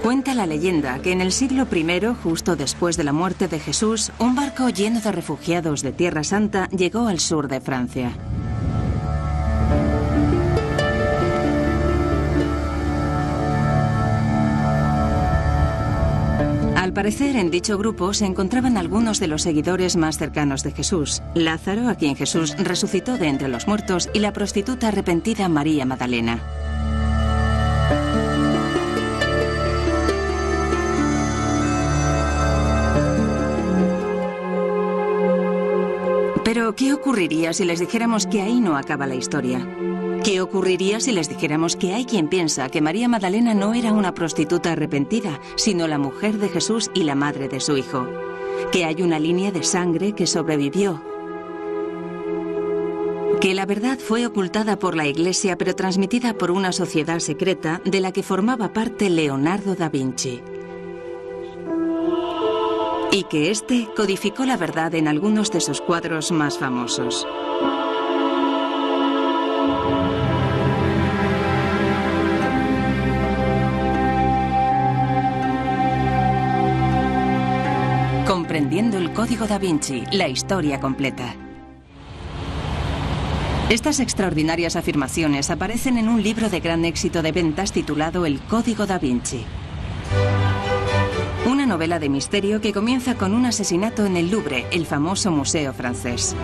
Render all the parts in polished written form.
Cuenta la leyenda que en el siglo I, justo después de la muerte de Jesús, un barco lleno de refugiados de Tierra Santa llegó al sur de Francia. Al parecer, en dicho grupo se encontraban algunos de los seguidores más cercanos de Jesús: Lázaro, a quien Jesús resucitó de entre los muertos, y la prostituta arrepentida María Magdalena. Pero, ¿qué ocurriría si les dijéramos que ahí no acaba la historia? ¿Qué ocurriría si les dijéramos que hay quien piensa que María Magdalena no era una prostituta arrepentida, sino la mujer de Jesús y la madre de su hijo? Que hay una línea de sangre que sobrevivió. Que la verdad fue ocultada por la Iglesia, pero transmitida por una sociedad secreta de la que formaba parte Leonardo da Vinci. Y que éste codificó la verdad en algunos de sus cuadros más famosos. Comprendiendo el Código da Vinci, la historia completa. Estas extraordinarias afirmaciones aparecen en un libro de gran éxito de ventas titulado El Código da Vinci. Una novela de misterio que comienza con un asesinato en el Louvre, el famoso museo francés.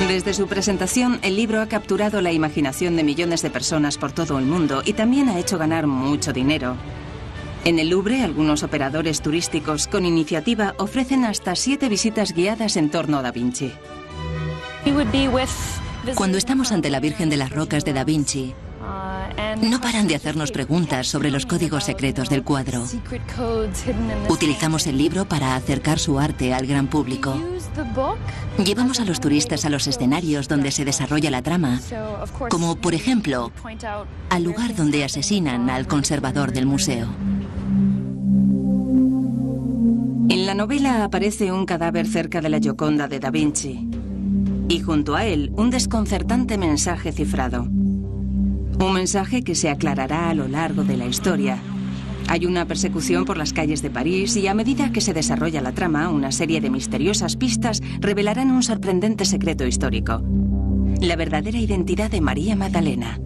Desde su presentación, el libro ha capturado la imaginación de millones de personas por todo el mundo y también ha hecho ganar mucho dinero. En el Louvre, algunos operadores turísticos con iniciativa ofrecen hasta 7 visitas guiadas en torno a Da Vinci. Cuando estamos ante la Virgen de las Rocas de Da Vinci, no paran de hacernos preguntas sobre los códigos secretos del cuadro. Utilizamos el libro para acercar su arte al gran público. Llevamos a los turistas a los escenarios donde se desarrolla la trama, como por ejemplo, al lugar donde asesinan al conservador del museo. En la novela aparece un cadáver cerca de la Gioconda de Da Vinci y junto a él un desconcertante mensaje cifrado. Un mensaje que se aclarará a lo largo de la historia. Hay una persecución por las calles de París y a medida que se desarrolla la trama, una serie de misteriosas pistas revelarán un sorprendente secreto histórico: la verdadera identidad de María Magdalena.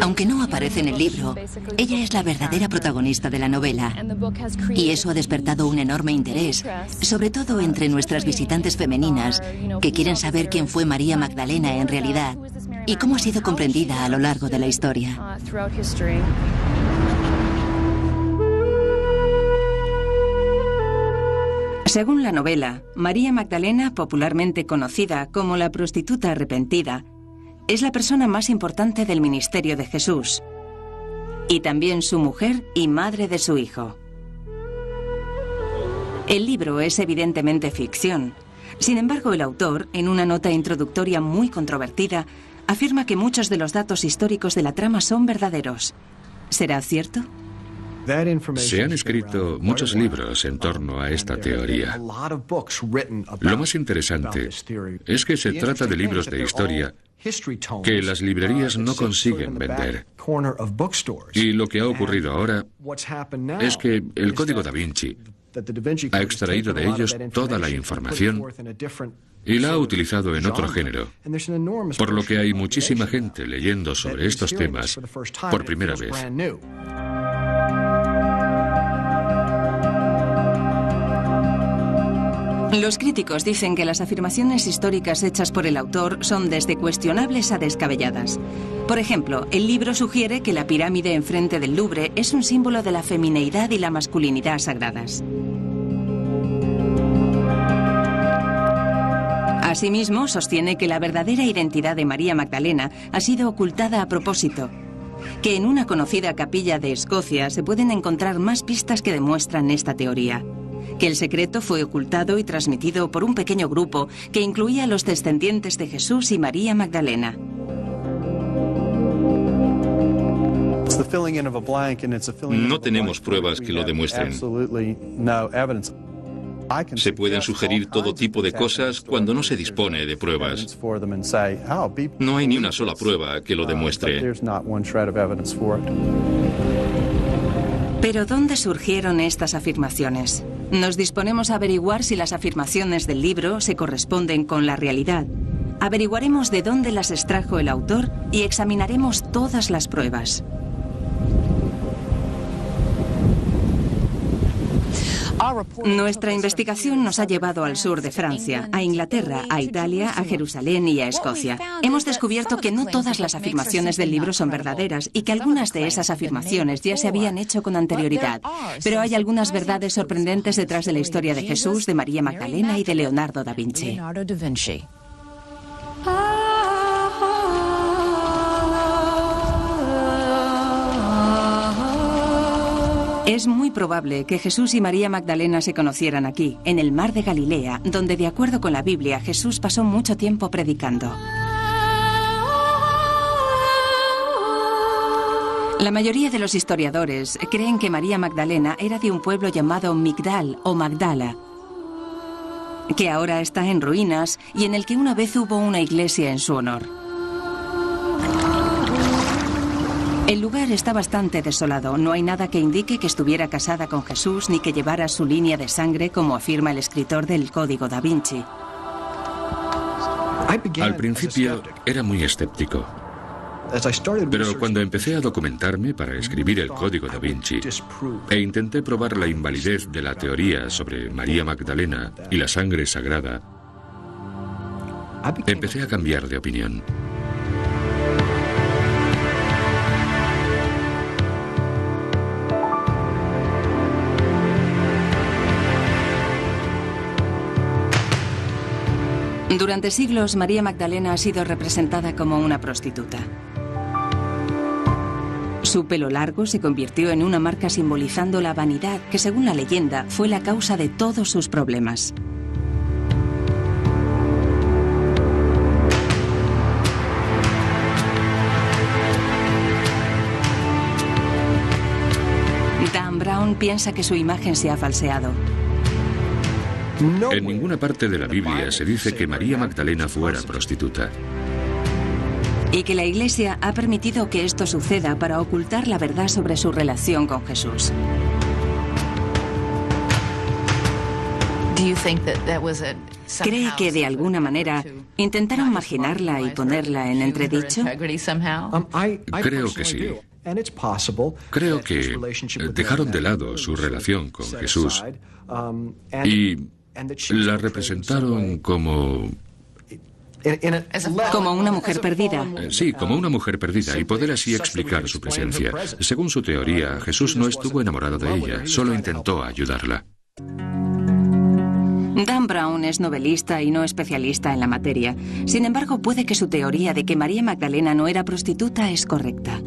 Aunque no aparece en el libro, ella es la verdadera protagonista de la novela. Y eso ha despertado un enorme interés, sobre todo entre nuestras visitantes femeninas, que quieren saber quién fue María Magdalena en realidad y cómo ha sido comprendida a lo largo de la historia. Según la novela, María Magdalena, popularmente conocida como la prostituta arrepentida, es la persona más importante del ministerio de Jesús, y también su mujer y madre de su hijo. El libro es evidentemente ficción. Sin embargo, el autor, en una nota introductoria muy controvertida, afirma que muchos de los datos históricos de la trama son verdaderos. ¿Será cierto? Se han escrito muchos libros en torno a esta teoría. Lo más interesante es que se trata de libros de historia que las librerías no consiguen vender. Y lo que ha ocurrido ahora es que el Código da Vinci ha extraído de ellos toda la información y la ha utilizado en otro género, por lo que hay muchísima gente leyendo sobre estos temas por primera vez. Los críticos dicen que las afirmaciones históricas hechas por el autor son desde cuestionables a descabelladas. Por ejemplo, el libro sugiere que la pirámide enfrente del Louvre es un símbolo de la femineidad y la masculinidad sagradas. Asimismo, sostiene que la verdadera identidad de María Magdalena ha sido ocultada a propósito, que en una conocida capilla de Escocia se pueden encontrar más pistas que demuestran esta teoría, que el secreto fue ocultado y transmitido por un pequeño grupo que incluía a los descendientes de Jesús y María Magdalena. No tenemos pruebas que lo demuestren. Se pueden sugerir todo tipo de cosas cuando no se dispone de pruebas. No hay ni una sola prueba que lo demuestre. Pero ¿dónde surgieron estas afirmaciones? Nos disponemos a averiguar si las afirmaciones del libro se corresponden con la realidad. Averiguaremos de dónde las extrajo el autor y examinaremos todas las pruebas. Nuestra investigación nos ha llevado al sur de Francia, a Inglaterra, a Italia, a Jerusalén y a Escocia. Hemos descubierto que no todas las afirmaciones del libro son verdaderas y que algunas de esas afirmaciones ya se habían hecho con anterioridad. Pero hay algunas verdades sorprendentes detrás de la historia de Jesús, de María Magdalena y de Leonardo da Vinci. Es muy probable que Jesús y María Magdalena se conocieran aquí, en el mar de Galilea, donde, de acuerdo con la Biblia, Jesús pasó mucho tiempo predicando. La mayoría de los historiadores creen que María Magdalena era de un pueblo llamado Migdal o Magdala, que ahora está en ruinas y en el que una vez hubo una iglesia en su honor. El lugar está bastante desolado. No hay nada que indique que estuviera casada con Jesús ni que llevara su línea de sangre, como afirma el escritor del Código da Vinci. Al principio era muy escéptico. Pero cuando empecé a documentarme para escribir el Código da Vinci e intenté probar la invalidez de la teoría sobre María Magdalena y la sangre sagrada, empecé a cambiar de opinión. Durante siglos, María Magdalena ha sido representada como una prostituta. Su pelo largo se convirtió en una marca simbolizando la vanidad que, según la leyenda, fue la causa de todos sus problemas. Dan Brown piensa que su imagen se ha falseado. En ninguna parte de la Biblia se dice que María Magdalena fuera prostituta. Y que la Iglesia ha permitido que esto suceda para ocultar la verdad sobre su relación con Jesús. ¿Cree que de alguna manera intentaron marginarla y ponerla en entredicho? Creo que sí. Creo que dejaron de lado su relación con Jesús y la representaron como una mujer perdida. Sí, como una mujer perdida, y poder así explicar su presencia. Según su teoría, Jesús no estuvo enamorado de ella, solo intentó ayudarla. Dan Brown es novelista y no especialista en la materia. Sin embargo, puede que su teoría de que María Magdalena no era prostituta es correcta.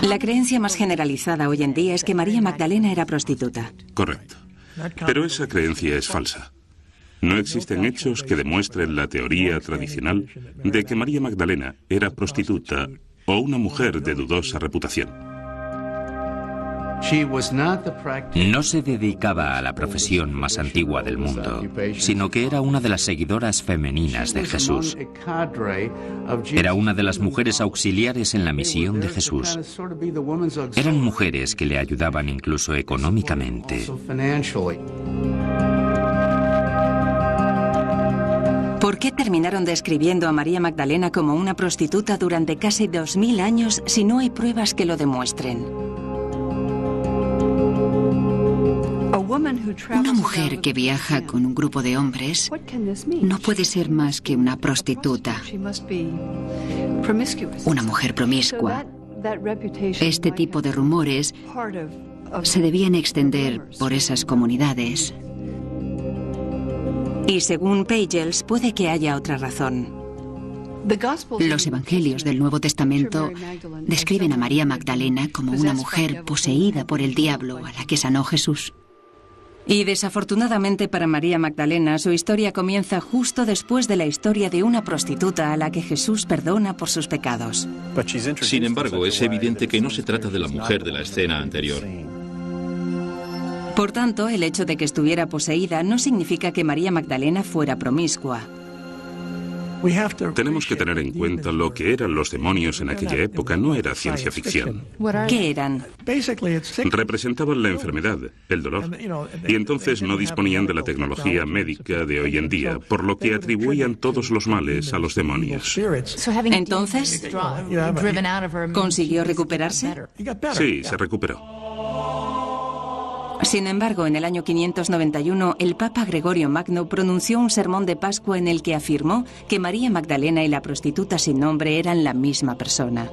La creencia más generalizada hoy en día es que María Magdalena era prostituta. Correcto. Pero esa creencia es falsa. No existen hechos que demuestren la teoría tradicional de que María Magdalena era prostituta o una mujer de dudosa reputación. No se dedicaba a la profesión más antigua del mundo, sino que era una de las seguidoras femeninas de Jesús. Era una de las mujeres auxiliares en la misión de Jesús. Eran mujeres que le ayudaban incluso económicamente. ¿Por qué terminaron describiendo a María Magdalena como una prostituta durante casi 2000 años si no hay pruebas que lo demuestren? Una mujer que viaja con un grupo de hombres no puede ser más que una prostituta, una mujer promiscua. Este tipo de rumores se debían extender por esas comunidades. Y según Pagels, puede que haya otra razón. Los evangelios del Nuevo Testamento describen a María Magdalena como una mujer poseída por el diablo a la que sanó Jesús. Y desafortunadamente para María Magdalena, su historia comienza justo después de la historia de una prostituta a la que Jesús perdona por sus pecados. Sin embargo, es evidente que no se trata de la mujer de la escena anterior. Por tanto, el hecho de que estuviera poseída no significa que María Magdalena fuera promiscua. Tenemos que tener en cuenta lo que eran los demonios en aquella época, no era ciencia ficción. ¿Qué eran? Representaban la enfermedad, el dolor, y entonces no disponían de la tecnología médica de hoy en día, por lo que atribuían todos los males a los demonios. Entonces, ¿consiguió recuperarse? Sí, se recuperó. Sin embargo, en el año 591, el Papa Gregorio Magno pronunció un sermón de Pascua en el que afirmó que María Magdalena y la prostituta sin nombre eran la misma persona.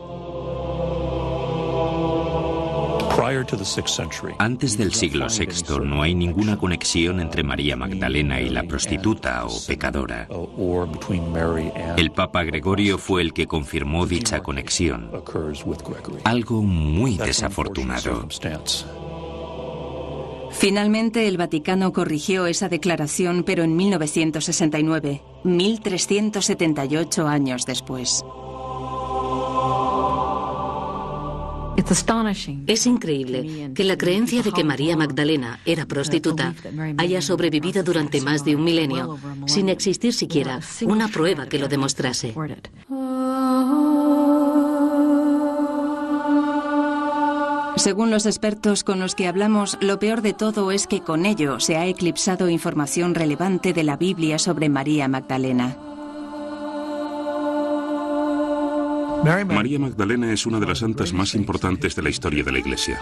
Antes del siglo VI no hay ninguna conexión entre María Magdalena y la prostituta o pecadora. El Papa Gregorio fue el que confirmó dicha conexión. Algo muy desafortunado. Finalmente, el Vaticano corrigió esa declaración, pero en 1969, 1378 años después. Es increíble que la creencia de que María Magdalena era prostituta haya sobrevivido durante más de un milenio sin existir siquiera una prueba que lo demostrase. Según los expertos con los que hablamos, lo peor de todo es que con ello se ha eclipsado información relevante de la Biblia sobre María Magdalena. María Magdalena es una de las santas más importantes de la historia de la Iglesia.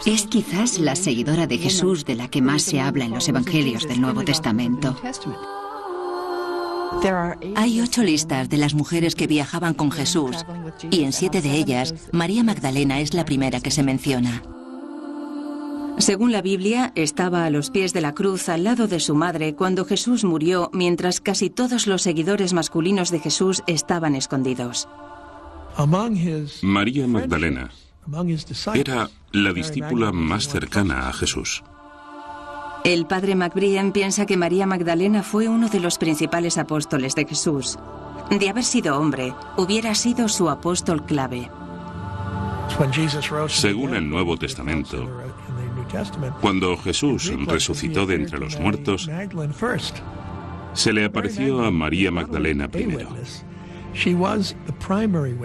Es quizás la seguidora de Jesús de la que más se habla en los Evangelios del Nuevo Testamento. Hay 8 listas de las mujeres que viajaban con Jesús, y en 7 de ellas, María Magdalena es la primera que se menciona. Según la Biblia, estaba a los pies de la cruz al lado de su madre cuando Jesús murió, mientras casi todos los seguidores masculinos de Jesús estaban escondidos. María Magdalena era la discípula más cercana a Jesús. El padre McBrien piensa que María Magdalena fue uno de los principales apóstoles de Jesús. De haber sido hombre, hubiera sido su apóstol clave. Según el Nuevo Testamento, cuando Jesús resucitó de entre los muertos, se le apareció a María Magdalena primero.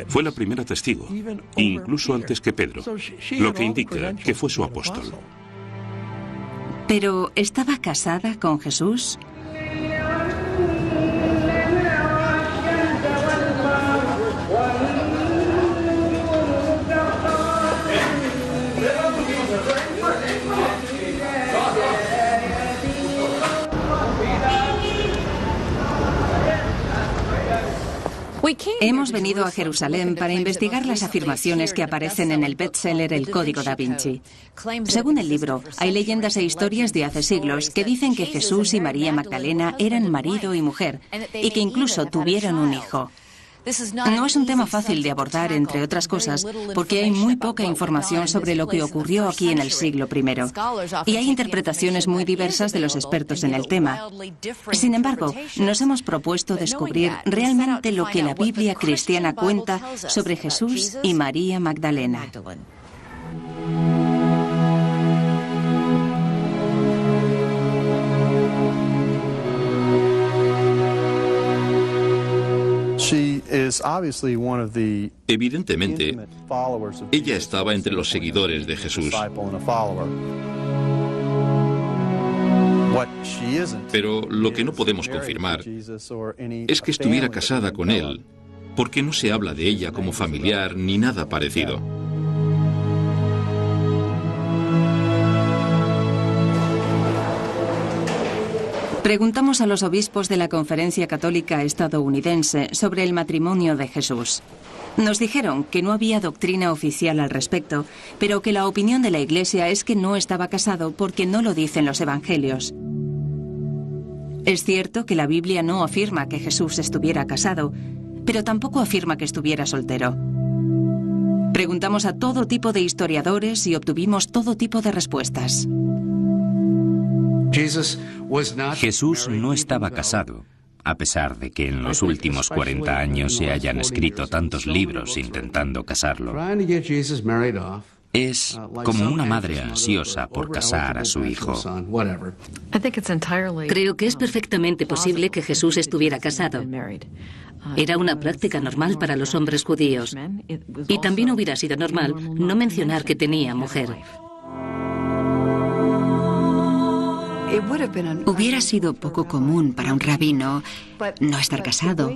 Fue la primera testigo, incluso antes que Pedro, lo que indica que fue su apóstol. ¿Pero estaba casada con Jesús? Hemos venido a Jerusalén para investigar las afirmaciones que aparecen en el bestseller El Código da Vinci. Según el libro, hay leyendas e historias de hace siglos que dicen que Jesús y María Magdalena eran marido y mujer y que incluso tuvieron un hijo. No es un tema fácil de abordar, entre otras cosas, porque hay muy poca información sobre lo que ocurrió aquí en el siglo I. Y hay interpretaciones muy diversas de los expertos en el tema. Sin embargo, nos hemos propuesto descubrir realmente lo que la Biblia cristiana cuenta sobre Jesús y María Magdalena. Evidentemente, ella estaba entre los seguidores de Jesús. Pero lo que no podemos confirmar es que estuviera casada con él, porque no se habla de ella como familiar ni nada parecido. Preguntamos a los obispos de la Conferencia Católica Estadounidense sobre el matrimonio de Jesús. Nos dijeron que no había doctrina oficial al respecto, pero que la opinión de la Iglesia es que no estaba casado porque no lo dicen los Evangelios. Es cierto que la Biblia no afirma que Jesús estuviera casado, pero tampoco afirma que estuviera soltero. Preguntamos a todo tipo de historiadores y obtuvimos todo tipo de respuestas. Jesús no estaba casado, a pesar de que en los últimos 40 años se hayan escrito tantos libros intentando casarlo. Es como una madre ansiosa por casar a su hijo. Creo que es perfectamente posible que Jesús estuviera casado. Era una práctica normal para los hombres judíos. Y también hubiera sido normal no mencionar que tenía mujer. Hubiera sido poco común para un rabino no estar casado,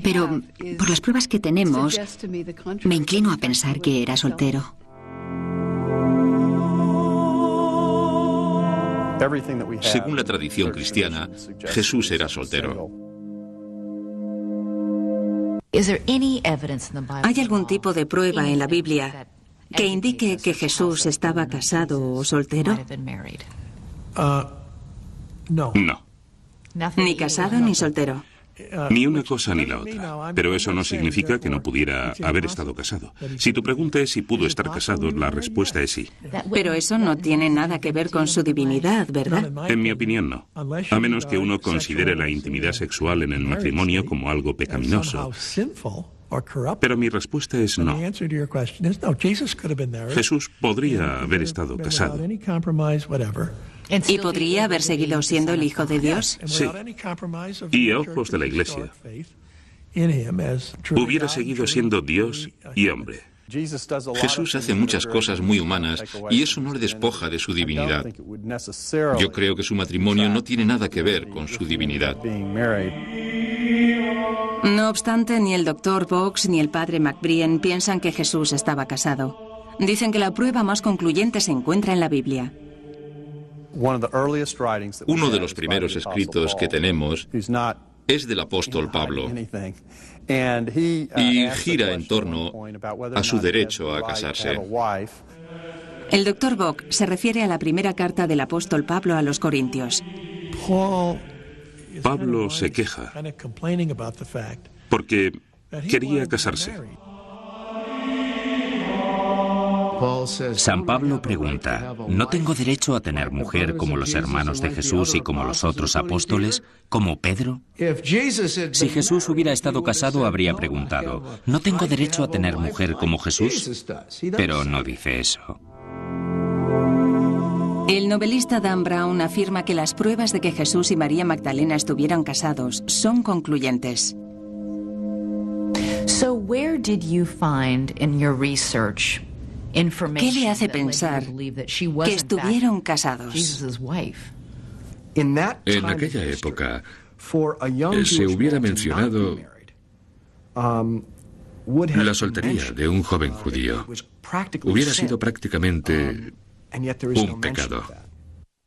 pero por las pruebas que tenemos, me inclino a pensar que era soltero. Según la tradición cristiana, Jesús era soltero. ¿Hay algún tipo de prueba en la Biblia que indique que Jesús estaba casado o soltero? No. Ni casado ni soltero. Ni una cosa ni la otra. Pero eso no significa que no pudiera haber estado casado. Si tu pregunta es si pudo estar casado, la respuesta es sí. Pero eso no tiene nada que ver con su divinidad, ¿verdad? En mi opinión, no. A menos que uno considere la intimidad sexual en el matrimonio como algo pecaminoso. Pero mi respuesta es no. Jesús podría haber estado casado. ¿Y podría haber seguido siendo el Hijo de Dios? Sí. Y a ojos de la Iglesia, hubiera seguido siendo Dios y hombre. Jesús hace muchas cosas muy humanas y eso no le despoja de su divinidad. Yo creo que su matrimonio no tiene nada que ver con su divinidad. No obstante, ni el Dr. Box ni el padre McBrien piensan que Jesús estaba casado. Dicen que la prueba más concluyente se encuentra en la Biblia. Uno de los primeros escritos que tenemos es del apóstol Pablo y gira en torno a su derecho a casarse. El Dr. Bock se refiere a la primera carta del apóstol Pablo a los Corintios. Pablo se queja porque quería casarse. San Pablo pregunta, ¿no tengo derecho a tener mujer como los hermanos de Jesús y como los otros apóstoles, como Pedro? Si Jesús hubiera estado casado, habría preguntado, ¿no tengo derecho a tener mujer como Jesús? Pero no dice eso. El novelista Dan Brown afirma que las pruebas de que Jesús y María Magdalena estuvieran casados son concluyentes. ¿Qué le hace pensar que estuvieron casados? En aquella época, se hubiera mencionado la soltería de un joven judío. Hubiera sido prácticamente un pecado.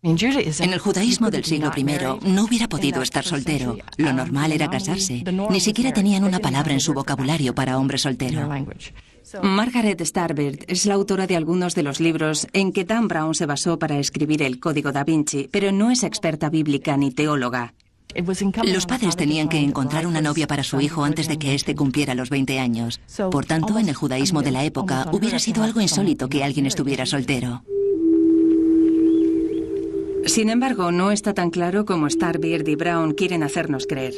En el judaísmo del siglo I no hubiera podido estar soltero. Lo normal era casarse. Ni siquiera tenían una palabra en su vocabulario para hombre soltero. Margaret Starbird es la autora de algunos de los libros en que Dan Brown se basó para escribir el Código Da Vinci, pero no es experta bíblica ni teóloga. Los padres tenían que encontrar una novia para su hijo antes de que éste cumpliera los 20 años. Por tanto, en el judaísmo de la época, hubiera sido algo insólito que alguien estuviera soltero. Sin embargo, no está tan claro como Starbird y Brown quieren hacernos creer.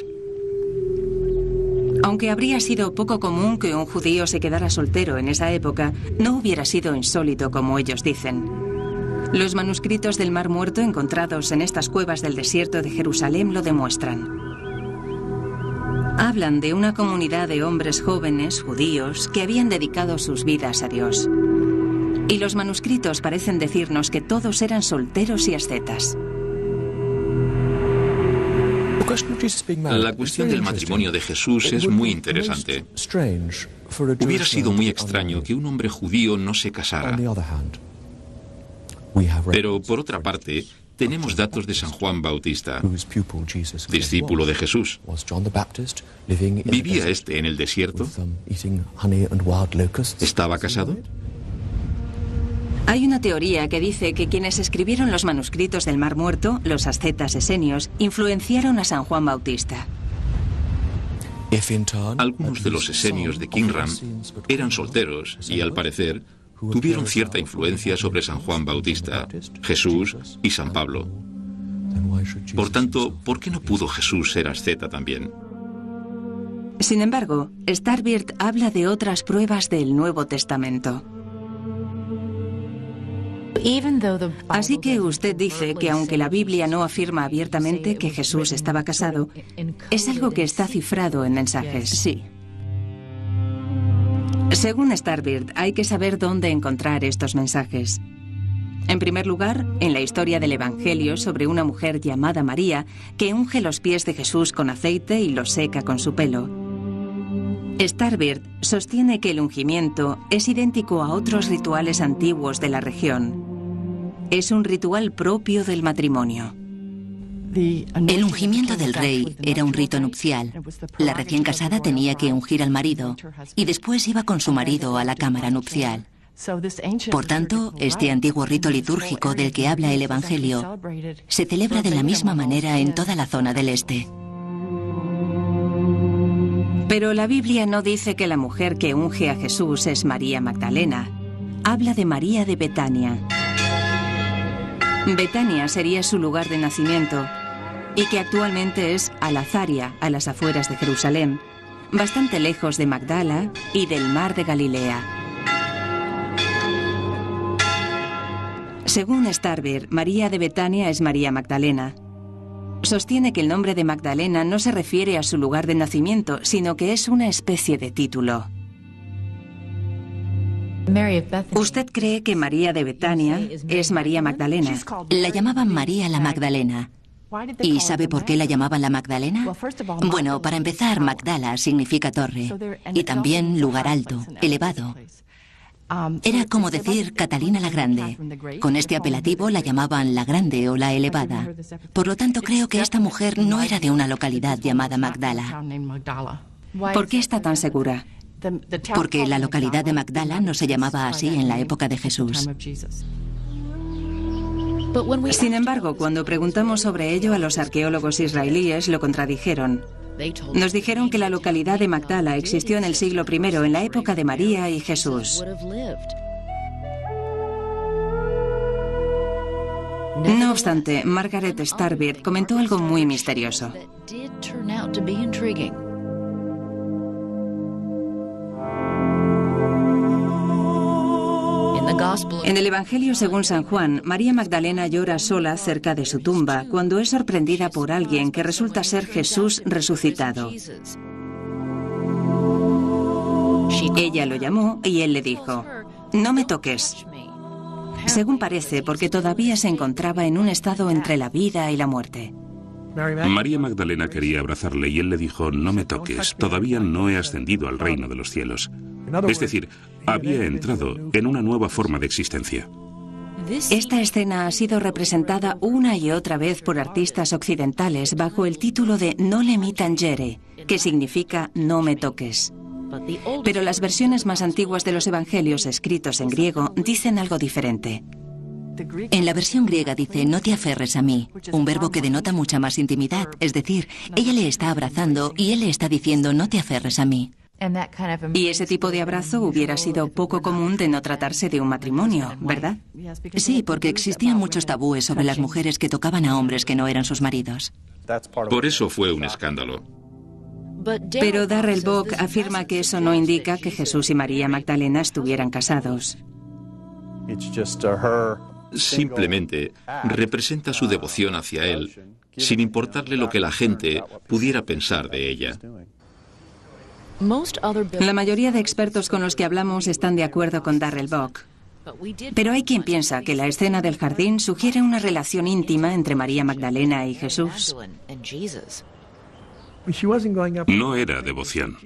Aunque habría sido poco común que un judío se quedara soltero en esa época, no hubiera sido insólito como ellos dicen. Los manuscritos del Mar Muerto encontrados en estas cuevas del desierto de Jerusalén lo demuestran. Hablan de una comunidad de hombres jóvenes, judíos, que habían dedicado sus vidas a Dios. Y los manuscritos parecen decirnos que todos eran solteros y ascetas. La cuestión del matrimonio de Jesús es muy interesante. Hubiera sido muy extraño que un hombre judío no se casara. Pero, por otra parte, tenemos datos de San Juan Bautista, discípulo de Jesús. ¿Vivía este en el desierto? ¿Estaba casado? Hay una teoría que dice que quienes escribieron los manuscritos del Mar Muerto, los ascetas esenios, influenciaron a San Juan Bautista. Algunos de los esenios de Qumran eran solteros y, al parecer, tuvieron cierta influencia sobre San Juan Bautista, Jesús y San Pablo. Por tanto, ¿por qué no pudo Jesús ser asceta también? Sin embargo, Starbird habla de otras pruebas del Nuevo Testamento. Así que usted dice que aunque la Biblia no afirma abiertamente que Jesús estaba casado, es algo que está cifrado en mensajes. Sí. Según Starbird, hay que saber dónde encontrar estos mensajes. En primer lugar, en la historia del Evangelio sobre una mujer llamada María que unge los pies de Jesús con aceite y los seca con su pelo. Starbird sostiene que el ungimiento es idéntico a otros rituales antiguos de la región. Es un ritual propio del matrimonio. El ungimiento del rey era un rito nupcial. La recién casada tenía que ungir al marido y después iba con su marido a la cámara nupcial. Por tanto, este antiguo rito litúrgico del que habla el Evangelio se celebra de la misma manera en toda la zona del este. Pero la Biblia no dice que la mujer que unge a Jesús es María Magdalena. Habla de María de Betania. Betania sería su lugar de nacimiento y que actualmente es Al-Azaria, a las afueras de Jerusalén, bastante lejos de Magdala y del mar de Galilea. Según Starbird, María de Betania es María Magdalena. Sostiene que el nombre de Magdalena no se refiere a su lugar de nacimiento, sino que es una especie de título. ¿Usted cree que María de Betania es María Magdalena? La llamaban María la Magdalena. ¿Y sabe por qué la llamaban la Magdalena? Bueno, para empezar, Magdala significa torre y también lugar alto, elevado. Era como decir Catalina la Grande. Con este apelativo la llamaban la Grande o la Elevada. Por lo tanto, creo que esta mujer no era de una localidad llamada Magdala. ¿Por qué está tan segura? Porque la localidad de Magdala no se llamaba así en la época de Jesús. Sin embargo, cuando preguntamos sobre ello a los arqueólogos israelíes, lo contradijeron. Nos dijeron que la localidad de Magdala existió en el siglo I, en la época de María y Jesús. No obstante, Margaret Starbird comentó algo muy misterioso. En el Evangelio según San Juan, María Magdalena llora sola cerca de su tumba cuando es sorprendida por alguien que resulta ser Jesús resucitado. Ella lo llamó y él le dijo: «No me toques». Según parece, porque todavía se encontraba en un estado entre la vida y la muerte. María Magdalena quería abrazarle y él le dijo: «No me toques, todavía no he ascendido al reino de los cielos». Es decir, había entrado en una nueva forma de existencia. Esta escena ha sido representada una y otra vez por artistas occidentales bajo el título de Nole mi tangere, que significa no me toques. Pero las versiones más antiguas de los evangelios escritos en griego dicen algo diferente. En la versión griega dice no te aferres a mí, un verbo que denota mucha más intimidad, es decir, ella le está abrazando y él le está diciendo no te aferres a mí. Y ese tipo de abrazo hubiera sido poco común de no tratarse de un matrimonio, ¿verdad? Sí, porque existían muchos tabúes sobre las mujeres que tocaban a hombres que no eran sus maridos. Por eso fue un escándalo. Pero Darrell Bock afirma que eso no indica que Jesús y María Magdalena estuvieran casados. Simplemente representa su devoción hacia él, sin importarle lo que la gente pudiera pensar de ella. La mayoría de expertos con los que hablamos están de acuerdo con Darrell Bock. Pero hay quien piensa que la escena del jardín sugiere una relación íntima entre María Magdalena y Jesús. No era devoción.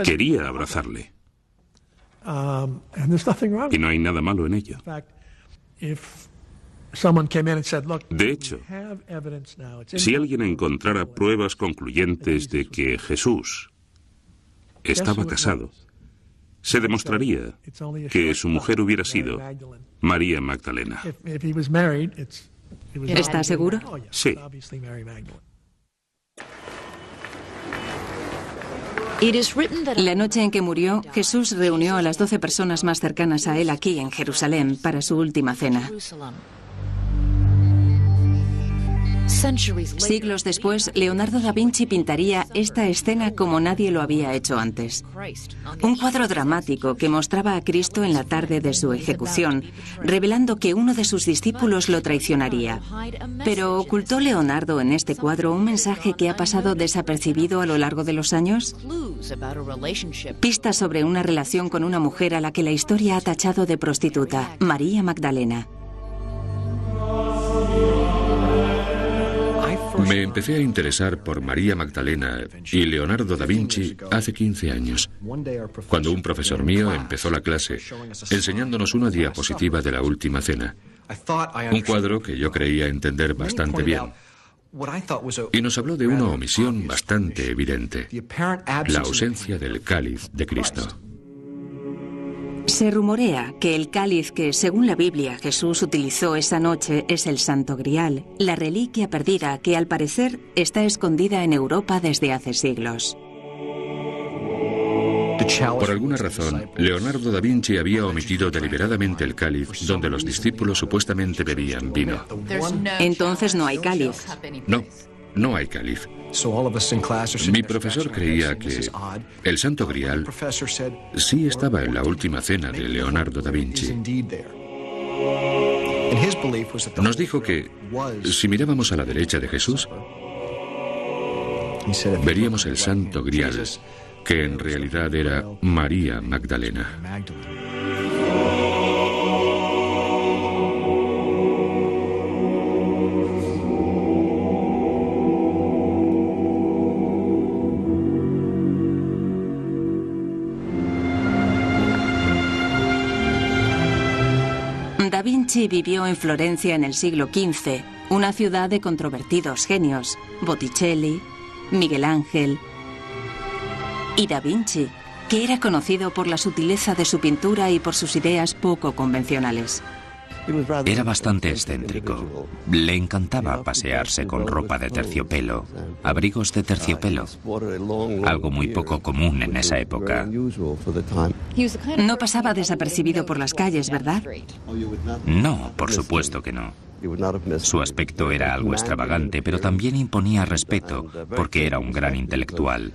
Quería abrazarle. Y no hay nada malo en ello. De hecho, si alguien encontrara pruebas concluyentes de que Jesús estaba casado, se demostraría que su mujer hubiera sido María Magdalena. ¿Está seguro? Sí. La noche en que murió, Jesús reunió a las 12 personas más cercanas a él aquí en Jerusalén para su última cena. Siglos después, Leonardo da Vinci pintaría esta escena como nadie lo había hecho antes. Un cuadro dramático que mostraba a Cristo en la tarde de su ejecución, revelando que uno de sus discípulos lo traicionaría. Pero ¿ocultó Leonardo en este cuadro un mensaje que ha pasado desapercibido a lo largo de los años? Pistas sobre una relación con una mujer a la que la historia ha tachado de prostituta, María Magdalena. Me empecé a interesar por María Magdalena y Leonardo da Vinci hace 15 años, cuando un profesor mío empezó la clase enseñándonos una diapositiva de la Última Cena, un cuadro que yo creía entender bastante bien, y nos habló de una omisión bastante evidente, la ausencia del cáliz de Cristo. Se rumorea que el cáliz que, según la Biblia, Jesús utilizó esa noche es el Santo Grial, la reliquia perdida que, al parecer, está escondida en Europa desde hace siglos. Por alguna razón, Leonardo da Vinci había omitido deliberadamente el cáliz donde los discípulos supuestamente bebían vino. Entonces no hay cáliz. No hay cáliz. Mi profesor creía que el Santo Grial sí estaba en la Última Cena de Leonardo da Vinci. Nos dijo que si mirábamos a la derecha de Jesús, veríamos el Santo Grial, que en realidad era María Magdalena. Da Vinci vivió en Florencia en el siglo XV, una ciudad de controvertidos genios, Botticelli, Miguel Ángel y Da Vinci, que era conocido por la sutileza de su pintura y por sus ideas poco convencionales. Era bastante excéntrico. Le encantaba pasearse con ropa de terciopelo, abrigos de terciopelo, algo muy poco común en esa época. No pasaba desapercibido por las calles, ¿verdad? No, por supuesto que no. Su aspecto era algo extravagante, pero también imponía respeto, porque era un gran intelectual,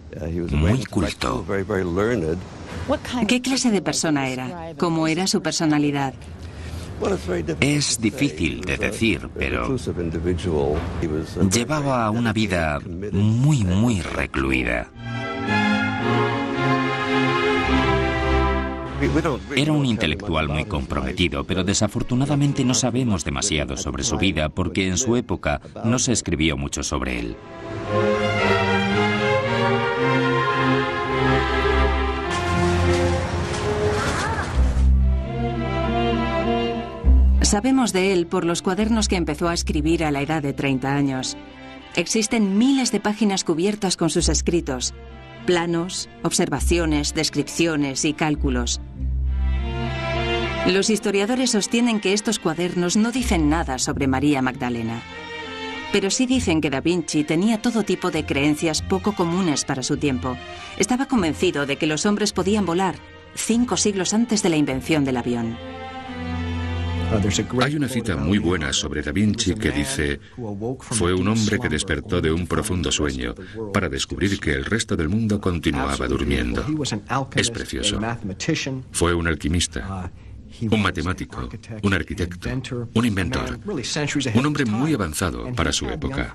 muy culto. ¿Qué clase de persona era? ¿Cómo era su personalidad? Es difícil de decir, pero llevaba una vida muy recluida. Era un intelectual muy comprometido, pero desafortunadamente no sabemos demasiado sobre su vida porque en su época no se escribió mucho sobre él. Sabemos de él por los cuadernos que empezó a escribir a la edad de 30 años. Existen miles de páginas cubiertas con sus escritos, planos, observaciones, descripciones y cálculos. Los historiadores sostienen que estos cuadernos no dicen nada sobre María Magdalena, pero sí dicen que Da Vinci tenía todo tipo de creencias poco comunes para su tiempo. Estaba convencido de que los hombres podían volar 5 siglos antes de la invención del avión. Hay una cita muy buena sobre Da Vinci que dice: fue un hombre que despertó de un profundo sueño para descubrir que el resto del mundo continuaba durmiendo. Es precioso. Fue un alquimista, un matemático, un arquitecto, un inventor, un hombre muy avanzado para su época.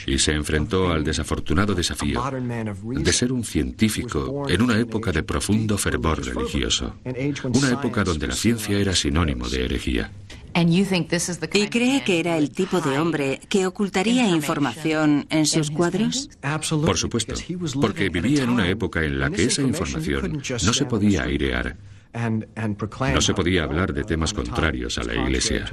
Y se enfrentó al desafortunado desafío de ser un científico en una época de profundo fervor religioso, una época donde la ciencia era sinónimo de herejía. ¿Y cree que era el tipo de hombre que ocultaría información en sus cuadros? Por supuesto, porque vivía en una época en la que esa información no se podía airear. No se podía hablar de temas contrarios a la Iglesia.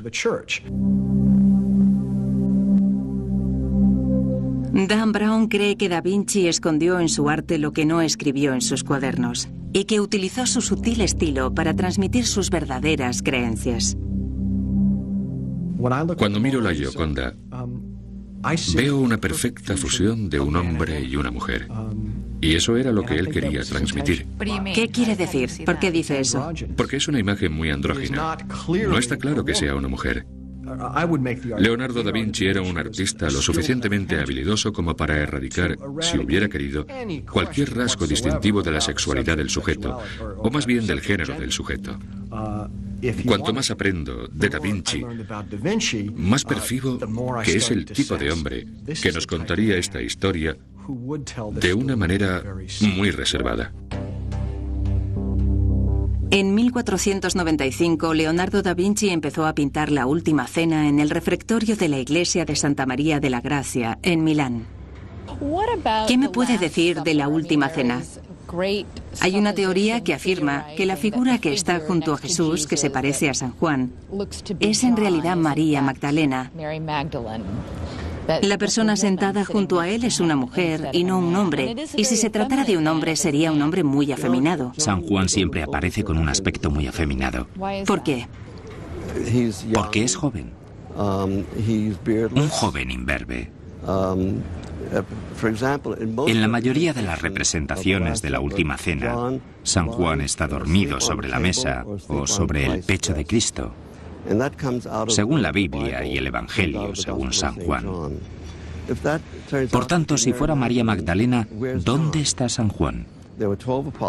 Dan Brown cree que Da Vinci escondió en su arte lo que no escribió en sus cuadernos y que utilizó su sutil estilo para transmitir sus verdaderas creencias. Cuando miro la Gioconda, veo una perfecta fusión de un hombre y una mujer. Y eso era lo que él quería transmitir. ¿Qué quiere decir? ¿Por qué dice eso? Porque es una imagen muy andrógina. No está claro que sea una mujer. Leonardo da Vinci era un artista lo suficientemente habilidoso como para erradicar, si hubiera querido, cualquier rasgo distintivo de la sexualidad del sujeto, o más bien del género del sujeto. Cuanto más aprendo de da Vinci, más percibo que es el tipo de hombre que nos contaría esta historia de una manera muy reservada. En 1495, Leonardo da Vinci empezó a pintar la Última Cena en el refectorio de la iglesia de Santa María de la Gracia, en Milán. ¿Qué me puede decir de la Última Cena? Hay una teoría que afirma que la figura que está junto a Jesús, que se parece a San Juan, es en realidad María Magdalena. La persona sentada junto a él es una mujer y no un hombre, y si se tratara de un hombre sería un hombre muy afeminado. San Juan siempre aparece con un aspecto muy afeminado. ¿Por qué? Porque es joven. Un joven imberbe. En la mayoría de las representaciones de la Última Cena, San Juan está dormido sobre la mesa o sobre el pecho de Cristo, según la Biblia y el Evangelio según San Juan. Por tanto, si fuera María Magdalena, ¿dónde está San Juan?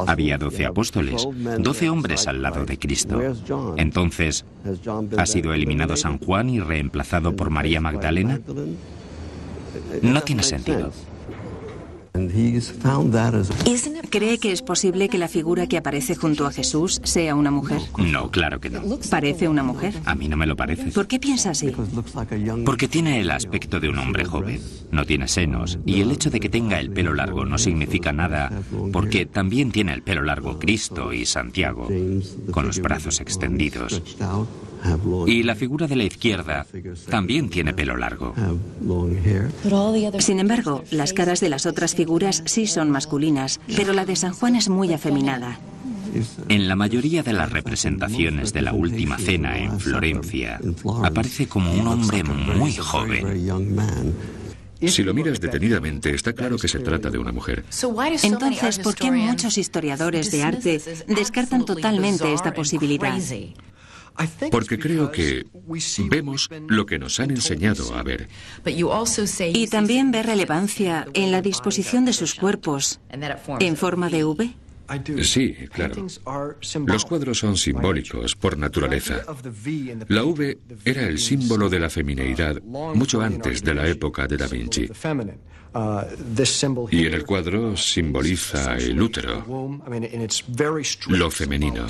Había 12 apóstoles, 12 hombres al lado de Cristo. Entonces, ¿ha sido eliminado San Juan y reemplazado por María Magdalena? No tiene sentido. ¿Cree que es posible que la figura que aparece junto a Jesús sea una mujer? No, claro que no. ¿Parece una mujer? A mí no me lo parece. ¿Por qué piensa así? Porque tiene el aspecto de un hombre joven. No tiene senos. Y el hecho de que tenga el pelo largo no significa nada, porque también tiene el pelo largo Cristo y Santiago, con los brazos extendidos. Y la figura de la izquierda también tiene pelo largo. Sin embargo, las caras de las otras figuras sí son masculinas, pero la de San Juan es muy afeminada. En la mayoría de las representaciones de la Última Cena en Florencia, aparece como un hombre muy joven. Si lo miras detenidamente, está claro que se trata de una mujer. Entonces, ¿por qué muchos historiadores de arte descartan totalmente esta posibilidad? Porque creo que vemos lo que nos han enseñado a ver. Y también ve relevancia en la disposición de sus cuerpos en forma de V. Sí, claro. Los cuadros son simbólicos por naturaleza. La V era el símbolo de la femineidad mucho antes de la época de Da Vinci. Y en el cuadro simboliza el útero, lo femenino.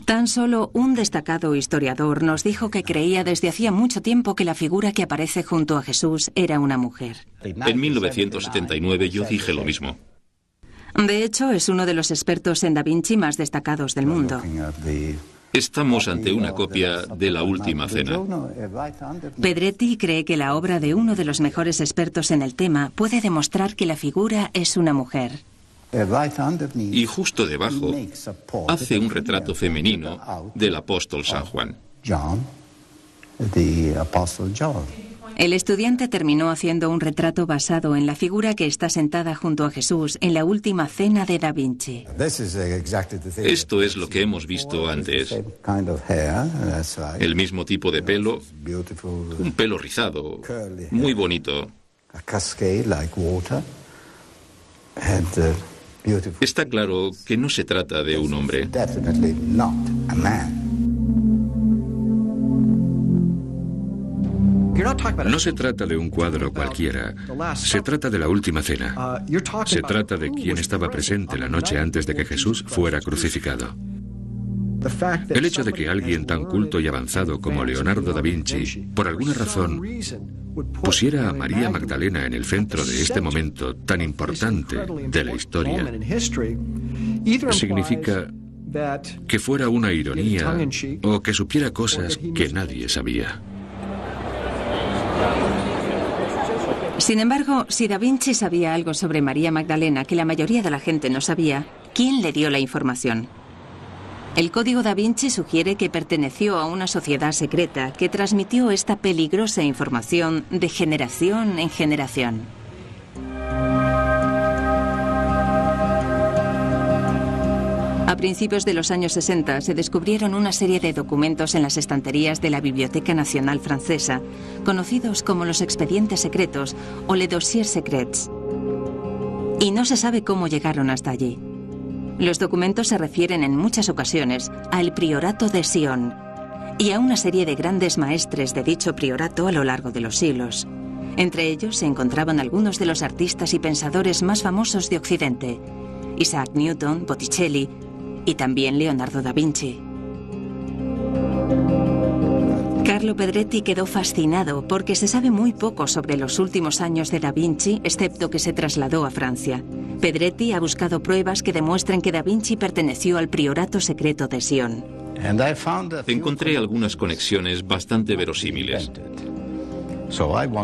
Tan solo un destacado historiador nos dijo que creía desde hacía mucho tiempo que la figura que aparece junto a Jesús era una mujer. En 1979 yo dije lo mismo. De hecho, es uno de los expertos en Da Vinci más destacados del mundo. Estamos ante una copia de la Última Cena. Pedretti cree que la obra de uno de los mejores expertos en el tema puede demostrar que la figura es una mujer. Y justo debajo hace un retrato femenino del apóstol San Juan. El estudiante terminó haciendo un retrato basado en la figura que está sentada junto a Jesús en la Última Cena de Da Vinci. Esto es lo que hemos visto antes. El mismo tipo de pelo, un pelo rizado, muy bonito. Está claro que no se trata de un hombre. No se trata de un cuadro cualquiera. Se trata de la Última Cena. Se trata de quien estaba presente la noche antes de que Jesús fuera crucificado. El hecho de que alguien tan culto y avanzado como Leonardo da Vinci, por alguna razón, pusiera a María Magdalena en el centro de este momento tan importante de la historia, significa que fuera una ironía o que supiera cosas que nadie sabía. Sin embargo, si Da Vinci sabía algo sobre María Magdalena que la mayoría de la gente no sabía, ¿quién le dio la información? El Código Da Vinci sugiere que perteneció a una sociedad secreta que transmitió esta peligrosa información de generación en generación. A principios de los años 60 se descubrieron una serie de documentos en las estanterías de la Biblioteca Nacional Francesa, conocidos como los expedientes secretos o les dossiers secrets. Y no se sabe cómo llegaron hasta allí. Los documentos se refieren en muchas ocasiones al priorato de Sion y a una serie de grandes maestres de dicho priorato a lo largo de los siglos. Entre ellos se encontraban algunos de los artistas y pensadores más famosos de Occidente: Isaac Newton, Botticelli y también Leonardo da Vinci. Carlo Pedretti quedó fascinado porque se sabe muy poco sobre los últimos años de da Vinci, excepto que se trasladó a Francia. Pedretti ha buscado pruebas que demuestren que da Vinci perteneció al priorato secreto de Sion. Encontré algunas conexiones bastante verosímiles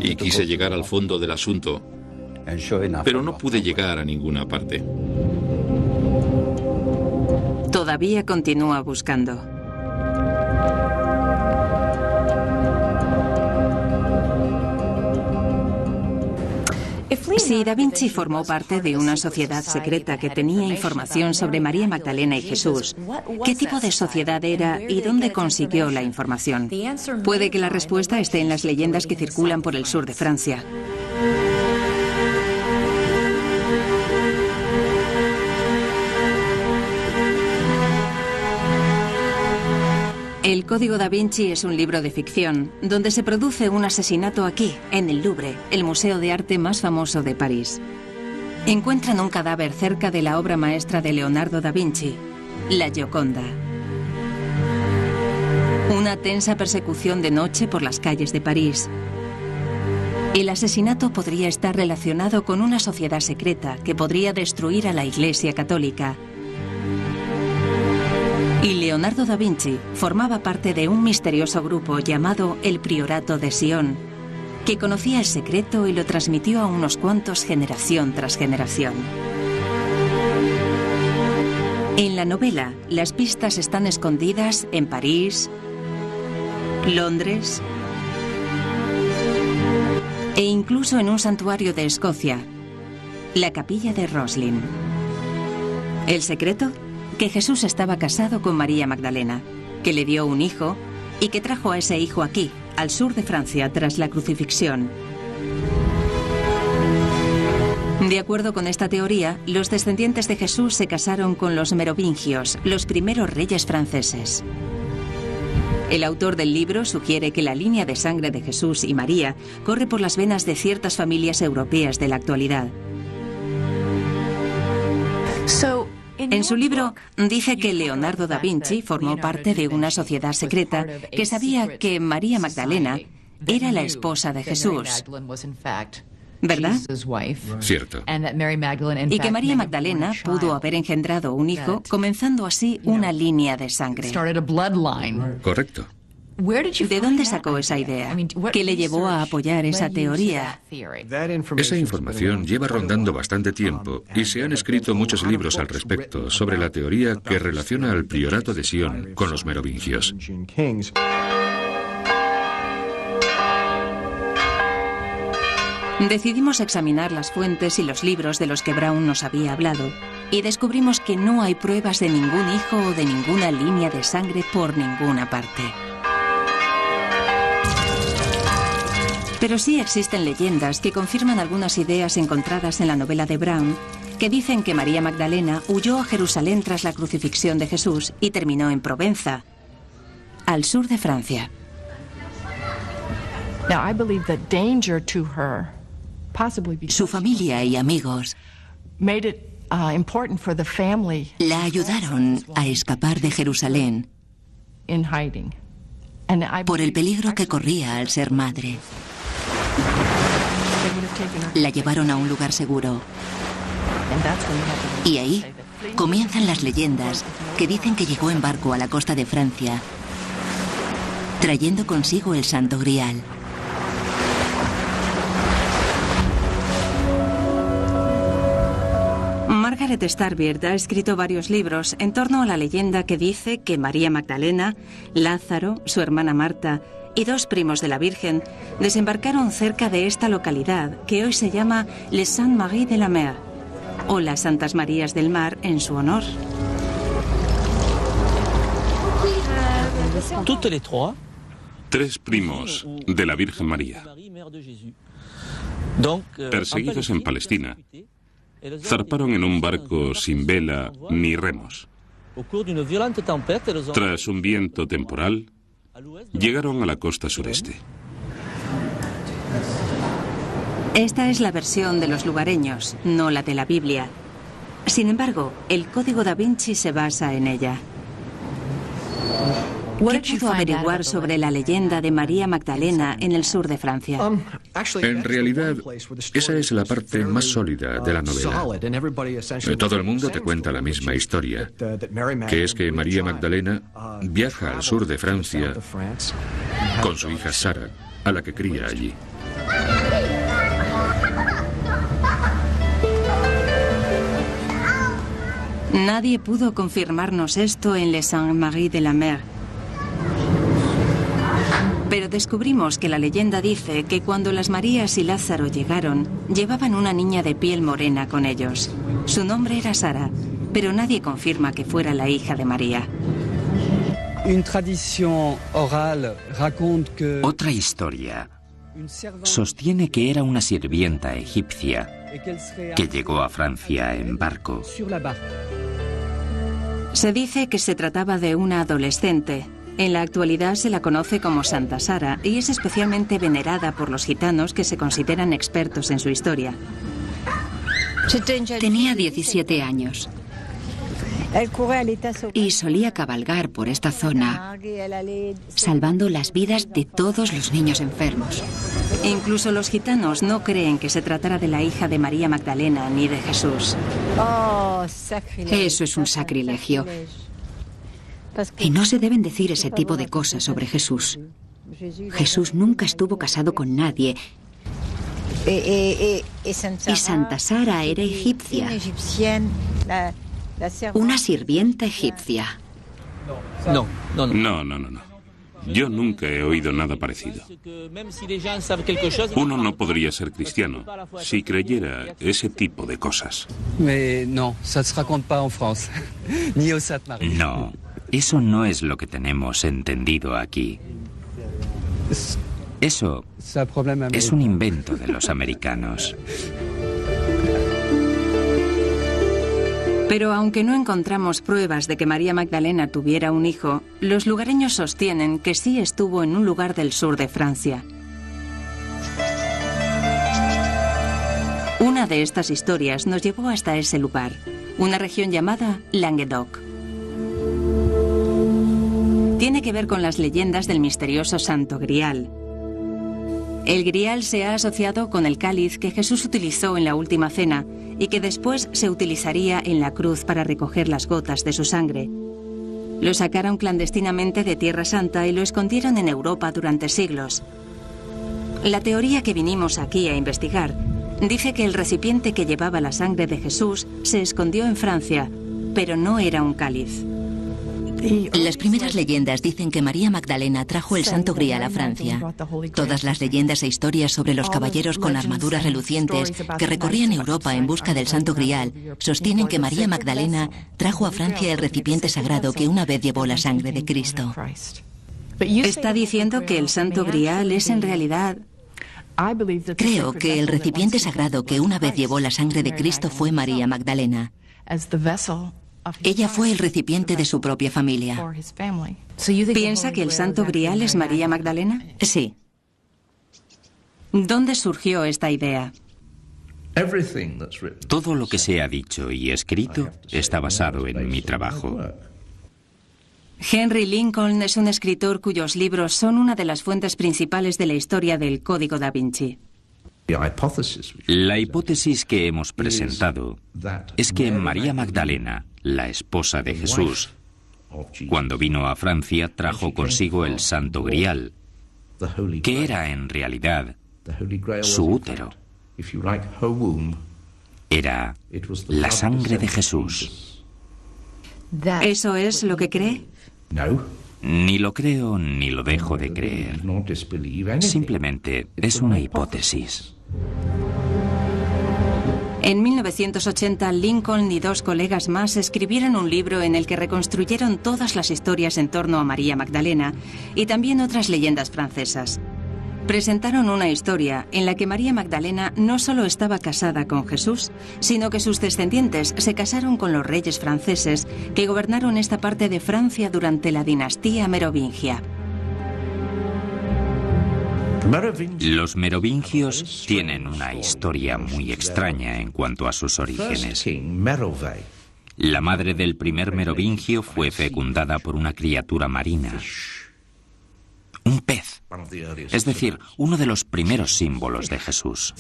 y quise llegar al fondo del asunto, pero no pude llegar a ninguna parte. Todavía continúa buscando. Si da Vinci formó parte de una sociedad secreta que tenía información sobre María Magdalena y Jesús, ¿qué tipo de sociedad era y dónde consiguió la información? Puede que la respuesta esté en las leyendas que circulan por el sur de Francia. El Código da Vinci es un libro de ficción donde se produce un asesinato aquí, en el Louvre, el museo de arte más famoso de París. Encuentran un cadáver cerca de la obra maestra de Leonardo da Vinci, la Gioconda. Una tensa persecución de noche por las calles de París. El asesinato podría estar relacionado con una sociedad secreta que podría destruir a la Iglesia Católica. Y Leonardo da Vinci formaba parte de un misterioso grupo llamado el Priorato de Sion, que conocía el secreto y lo transmitió a unos cuantos generación tras generación. En la novela, las pistas están escondidas en París, Londres e incluso en un santuario de Escocia, la Capilla de Roslin. ¿El secreto? Que Jesús estaba casado con María Magdalena, que le dio un hijo y que trajo a ese hijo aquí, al sur de Francia, tras la crucifixión. De acuerdo con esta teoría, los descendientes de Jesús se casaron con los merovingios, los primeros reyes franceses. El autor del libro sugiere que la línea de sangre de Jesús y María corre por las venas de ciertas familias europeas de la actualidad. En su libro dice que Leonardo da Vinci formó parte de una sociedad secreta que sabía que María Magdalena era la esposa de Jesús, ¿verdad? Cierto. Y que María Magdalena pudo haber engendrado un hijo, comenzando así una línea de sangre. Correcto. ¿De dónde sacó esa idea? ¿Qué le llevó a apoyar esa teoría? Esa información lleva rondando bastante tiempo y se han escrito muchos libros al respecto sobre la teoría que relaciona al priorato de Sion con los merovingios. Decidimos examinar las fuentes y los libros de los que Brown nos había hablado y descubrimos que no hay pruebas de ningún hijo o de ninguna línea de sangre por ninguna parte. Pero sí existen leyendas que confirman algunas ideas encontradas en la novela de Brown, que dicen que María Magdalena huyó a Jerusalén tras la crucifixión de Jesús y terminó en Provenza, al sur de Francia. Su familia y amigos la ayudaron a escapar de Jerusalén por el peligro que corría al ser madre. La llevaron a un lugar seguro. Y ahí comienzan las leyendas que dicen que llegó en barco a la costa de Francia, trayendo consigo el Santo Grial. Margaret Starbeard ha escrito varios libros en torno a la leyenda que dice que María Magdalena, Lázaro, su hermana Marta y dos primos de la Virgen desembarcaron cerca de esta localidad que hoy se llama Les Saintes Maries de la Mer, o las Santas Marías del Mar en su honor. 3 primos de la Virgen María. Perseguidos en Palestina, zarparon en un barco sin vela ni remos. Tras un viento temporal, llegaron a la costa sureste. Esta es la versión de los lugareños, no la de la Biblia. Sin embargo, el Código Da Vinci se basa en ella. ¿Qué pudo averiguar sobre la leyenda de María Magdalena en el sur de Francia? En realidad, esa es la parte más sólida de la novela. Todo el mundo te cuenta la misma historia, que es que María Magdalena viaja al sur de Francia con su hija Sara, a la que cría allí. Nadie pudo confirmarnos esto en Les Saintes-Maries-de-la-Mer. Pero descubrimos que la leyenda dice que cuando las Marías y Lázaro llegaron, llevaban una niña de piel morena con ellos. Su nombre era Sara, pero nadie confirma que fuera la hija de María. Otra historia sostiene que era una sirvienta egipcia que llegó a Francia en barco. Se dice que se trataba de una adolescente. En la actualidad se la conoce como Santa Sara y es especialmente venerada por los gitanos que se consideran expertos en su historia. Tenía 17 años y solía cabalgar por esta zona, salvando las vidas de todos los niños enfermos. Incluso los gitanos no creen que se tratara de la hija de María Magdalena ni de Jesús. Eso es un sacrilegio. Y no se deben decir ese tipo de cosas sobre Jesús. Jesús nunca estuvo casado con nadie. Y Santa Sara era egipcia. Una sirvienta egipcia. No. Yo nunca he oído nada parecido. Uno no podría ser cristiano si creyera ese tipo de cosas. No, eso no es lo que tenemos entendido aquí. Eso es un invento de los americanos. Pero aunque no encontramos pruebas de que María Magdalena tuviera un hijo, los lugareños sostienen que sí estuvo en un lugar del sur de Francia. Una de estas historias nos llevó hasta ese lugar, una región llamada Languedoc. Tiene que ver con las leyendas del misterioso Santo Grial. El Grial se ha asociado con el cáliz que Jesús utilizó en la última cena y que después se utilizaría en la cruz para recoger las gotas de su sangre. Lo sacaron clandestinamente de Tierra Santa y lo escondieron en Europa durante siglos. La teoría que vinimos aquí a investigar dice que el recipiente que llevaba la sangre de Jesús se escondió en Francia, pero no era un cáliz. Las primeras leyendas dicen que María Magdalena trajo el Santo Grial a Francia. Todas las leyendas e historias sobre los caballeros con armaduras relucientes que recorrían Europa en busca del Santo Grial sostienen que María Magdalena trajo a Francia el recipiente sagrado que una vez llevó la sangre de Cristo. ¿Está diciendo que el Santo Grial es en realidad...? Creo que el recipiente sagrado que una vez llevó la sangre de Cristo fue María Magdalena. Ella fue el recipiente de su propia familia. ¿Piensa que el Santo Grial es María Magdalena? Sí. ¿Dónde surgió esta idea? Todo lo que se ha dicho y escrito está basado en mi trabajo. Henry Lincoln es un escritor cuyos libros son una de las fuentes principales de la historia del Código Da Vinci. La hipótesis que hemos presentado es que María Magdalena, la esposa de Jesús, cuando vino a Francia trajo consigo el Santo Grial, que era en realidad su útero. Era la sangre de Jesús. ¿Eso es lo que cree? Ni lo creo ni lo dejo de creer. Simplemente es una hipótesis. En 1980, Lincoln y 2 colegas más escribieron un libro en el que reconstruyeron todas las historias en torno a María Magdalena y también otras leyendas francesas. Presentaron una historia en la que María Magdalena no solo estaba casada con Jesús, sino que sus descendientes se casaron con los reyes franceses que gobernaron esta parte de Francia durante la dinastía merovingia. Los merovingios tienen una historia muy extraña en cuanto a sus orígenes. La madre del primer merovingio fue fecundada por una criatura marina, un pez, es decir, uno de los primeros símbolos de Jesús.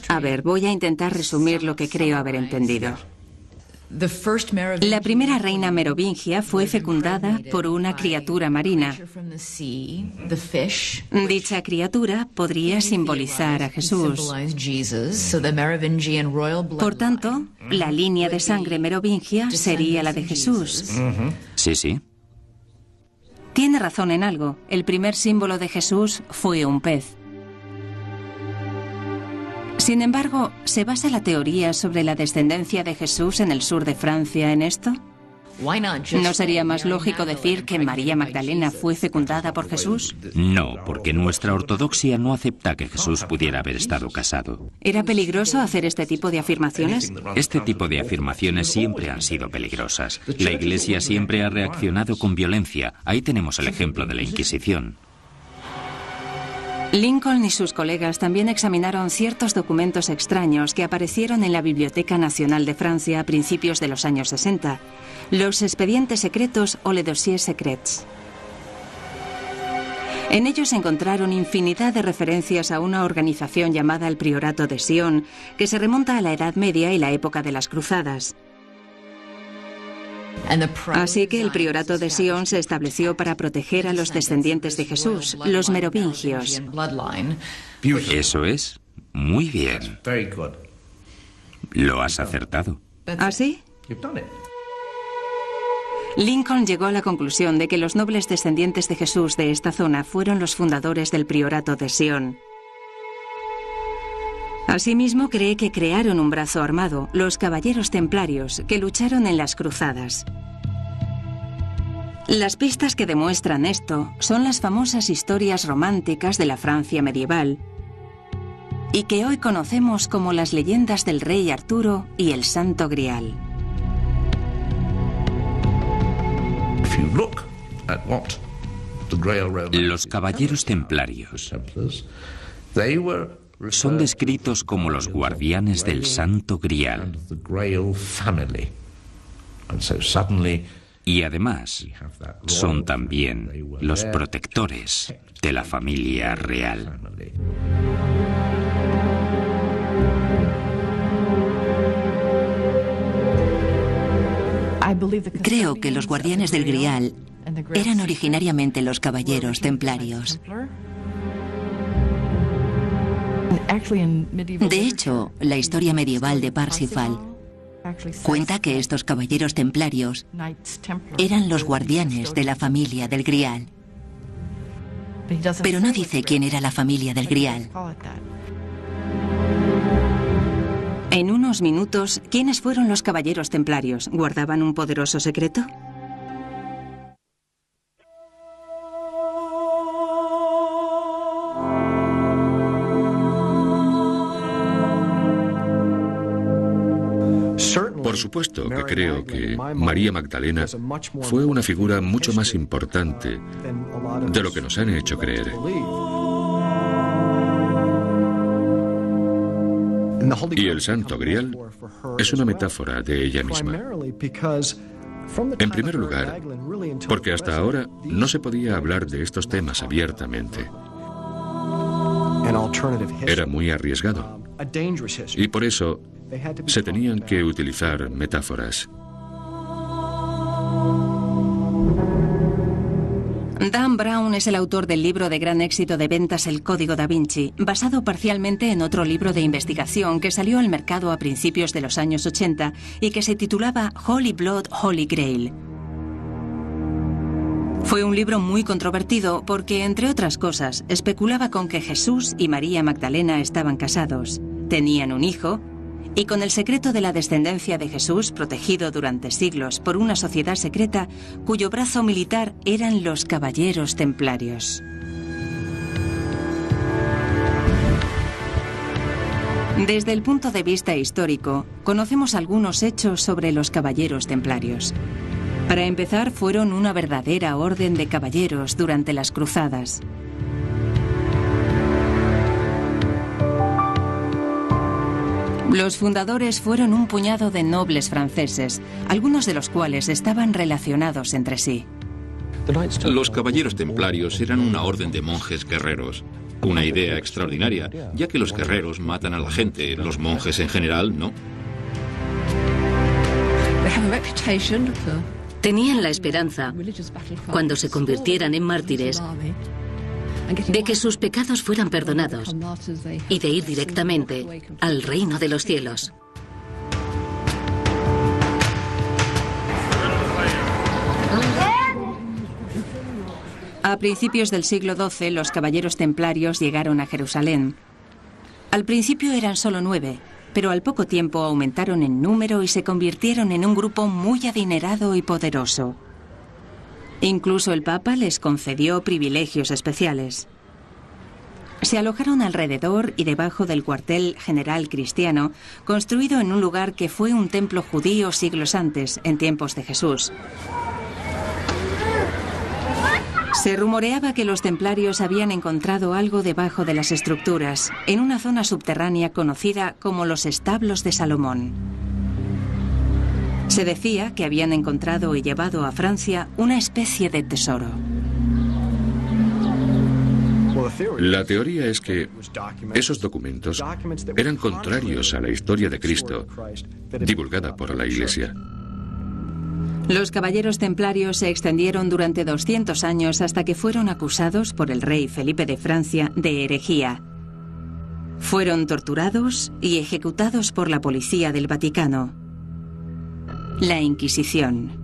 A ver, voy a intentar resumir lo que creo haber entendido. La primera reina merovingia fue fecundada por una criatura marina. Dicha criatura podría simbolizar a Jesús. Por tanto, la línea de sangre merovingia sería la de Jesús. Sí, sí. Tiene razón en algo. El primer símbolo de Jesús fue un pez. Sin embargo, ¿se basa la teoría sobre la descendencia de Jesús en el sur de Francia en esto? ¿No sería más lógico decir que María Magdalena fue fecundada por Jesús? No, porque nuestra ortodoxia no acepta que Jesús pudiera haber estado casado. ¿Era peligroso hacer este tipo de afirmaciones? Este tipo de afirmaciones siempre han sido peligrosas. La Iglesia siempre ha reaccionado con violencia. Ahí tenemos el ejemplo de la Inquisición. Lincoln y sus colegas también examinaron ciertos documentos extraños que aparecieron en la Biblioteca Nacional de Francia a principios de los años 60, los expedientes secretos o les dossiers secrets. En ellos encontraron infinidad de referencias a una organización llamada el Priorato de Sion, que se remonta a la Edad Media y la época de las Cruzadas. Así que el Priorato de Sion se estableció para proteger a los descendientes de Jesús, los merovingios. Eso es. Muy bien. Lo has acertado. ¿Ah, sí? Lincoln llegó a la conclusión de que los nobles descendientes de Jesús de esta zona fueron los fundadores del Priorato de Sion. Asimismo, cree que crearon un brazo armado, los Caballeros Templarios, que lucharon en las Cruzadas. Las pistas que demuestran esto son las famosas historias románticas de la Francia medieval y que hoy conocemos como las leyendas del rey Arturo y el Santo Grial. Los Caballeros Templarios son descritos como los guardianes del Santo Grial. Y además, son también los protectores de la familia real. Creo que los guardianes del Grial eran originariamente los caballeros templarios. De hecho, la historia medieval de Parsifal cuenta que estos caballeros templarios eran los guardianes de la familia del Grial. Pero no dice quién era la familia del Grial. En unos minutos, ¿quiénes fueron los caballeros templarios? ¿Guardaban un poderoso secreto? Por supuesto que creo que María Magdalena fue una figura mucho más importante de lo que nos han hecho creer. Y el Santo Grial es una metáfora de ella misma. En primer lugar, porque hasta ahora no se podía hablar de estos temas abiertamente. Era muy arriesgado. Y por eso se tenían que utilizar metáforas. Dan Brown es el autor del libro de gran éxito de ventas El Código Da Vinci, basado parcialmente en otro libro de investigación que salió al mercado a principios de los años 80 y que se titulaba Holy Blood, Holy Grail. Fue un libro muy controvertido porque, entre otras cosas, especulaba con que Jesús y María Magdalena estaban casados, tenían un hijo Y con el secreto de la descendencia de Jesús protegido durante siglos por una sociedad secreta cuyo brazo militar eran los Caballeros Templarios. Desde el punto de vista histórico, conocemos algunos hechos sobre los Caballeros Templarios. Para empezar, fueron una verdadera orden de caballeros durante las cruzadas. Los fundadores fueron un puñado de nobles franceses, algunos de los cuales estaban relacionados entre sí. Los caballeros templarios eran una orden de monjes guerreros. Una idea extraordinaria, ya que los guerreros matan a la gente, los monjes en general no. Tenían la esperanza, cuando se convirtieran en mártires, de que sus pecados fueran perdonados y de ir directamente al reino de los cielos. A principios del siglo XII, los caballeros templarios llegaron a Jerusalén. Al principio eran solo 9, pero al poco tiempo aumentaron en número y se convirtieron en un grupo muy adinerado y poderoso. Incluso el Papa les concedió privilegios especiales. Se alojaron alrededor y debajo del cuartel general cristiano, construido en un lugar que fue un templo judío siglos antes, en tiempos de Jesús. Se rumoreaba que los templarios habían encontrado algo debajo de las estructuras, en una zona subterránea conocida como los establos de Salomón. Se decía que habían encontrado y llevado a Francia una especie de tesoro. La teoría es que esos documentos eran contrarios a la historia de Cristo, divulgada por la Iglesia. Los caballeros templarios se extendieron durante 200 años hasta que fueron acusados por el rey Felipe de Francia de herejía. Fueron torturados y ejecutados por la policía del Vaticano. La Inquisición.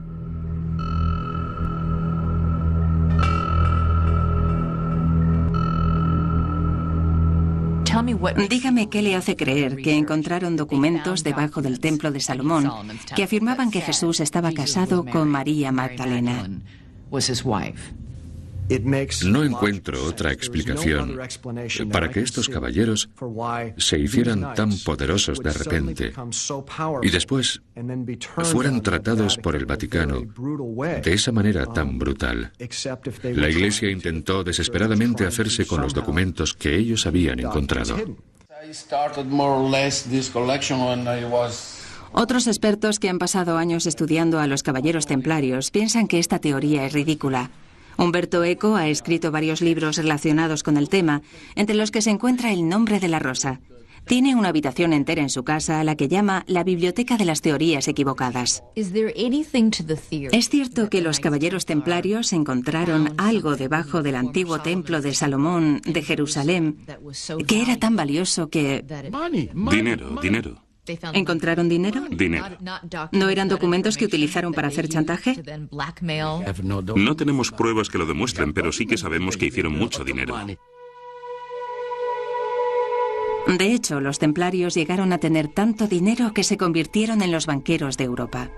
Dígame qué le hace creer que encontraron documentos debajo del templo de Salomón que afirmaban que Jesús estaba casado con María Magdalena. No encuentro otra explicación para que estos caballeros se hicieran tan poderosos de repente y después fueran tratados por el Vaticano de esa manera tan brutal. La Iglesia intentó desesperadamente hacerse con los documentos que ellos habían encontrado. Otros expertos que han pasado años estudiando a los caballeros templarios piensan que esta teoría es ridícula. Umberto Eco ha escrito varios libros relacionados con el tema, entre los que se encuentra El nombre de la rosa. Tiene una habitación entera en su casa a la que llama la Biblioteca de las Teorías Equivocadas. ¿Es cierto que los caballeros templarios encontraron algo debajo del antiguo templo de Salomón de Jerusalén que era tan valioso que... Dinero. ¿Encontraron dinero? Dinero. ¿No eran documentos que utilizaron para hacer chantaje? No tenemos pruebas que lo demuestren, pero sí que sabemos que hicieron mucho dinero. De hecho, los templarios llegaron a tener tanto dinero que se convirtieron en los banqueros de Europa.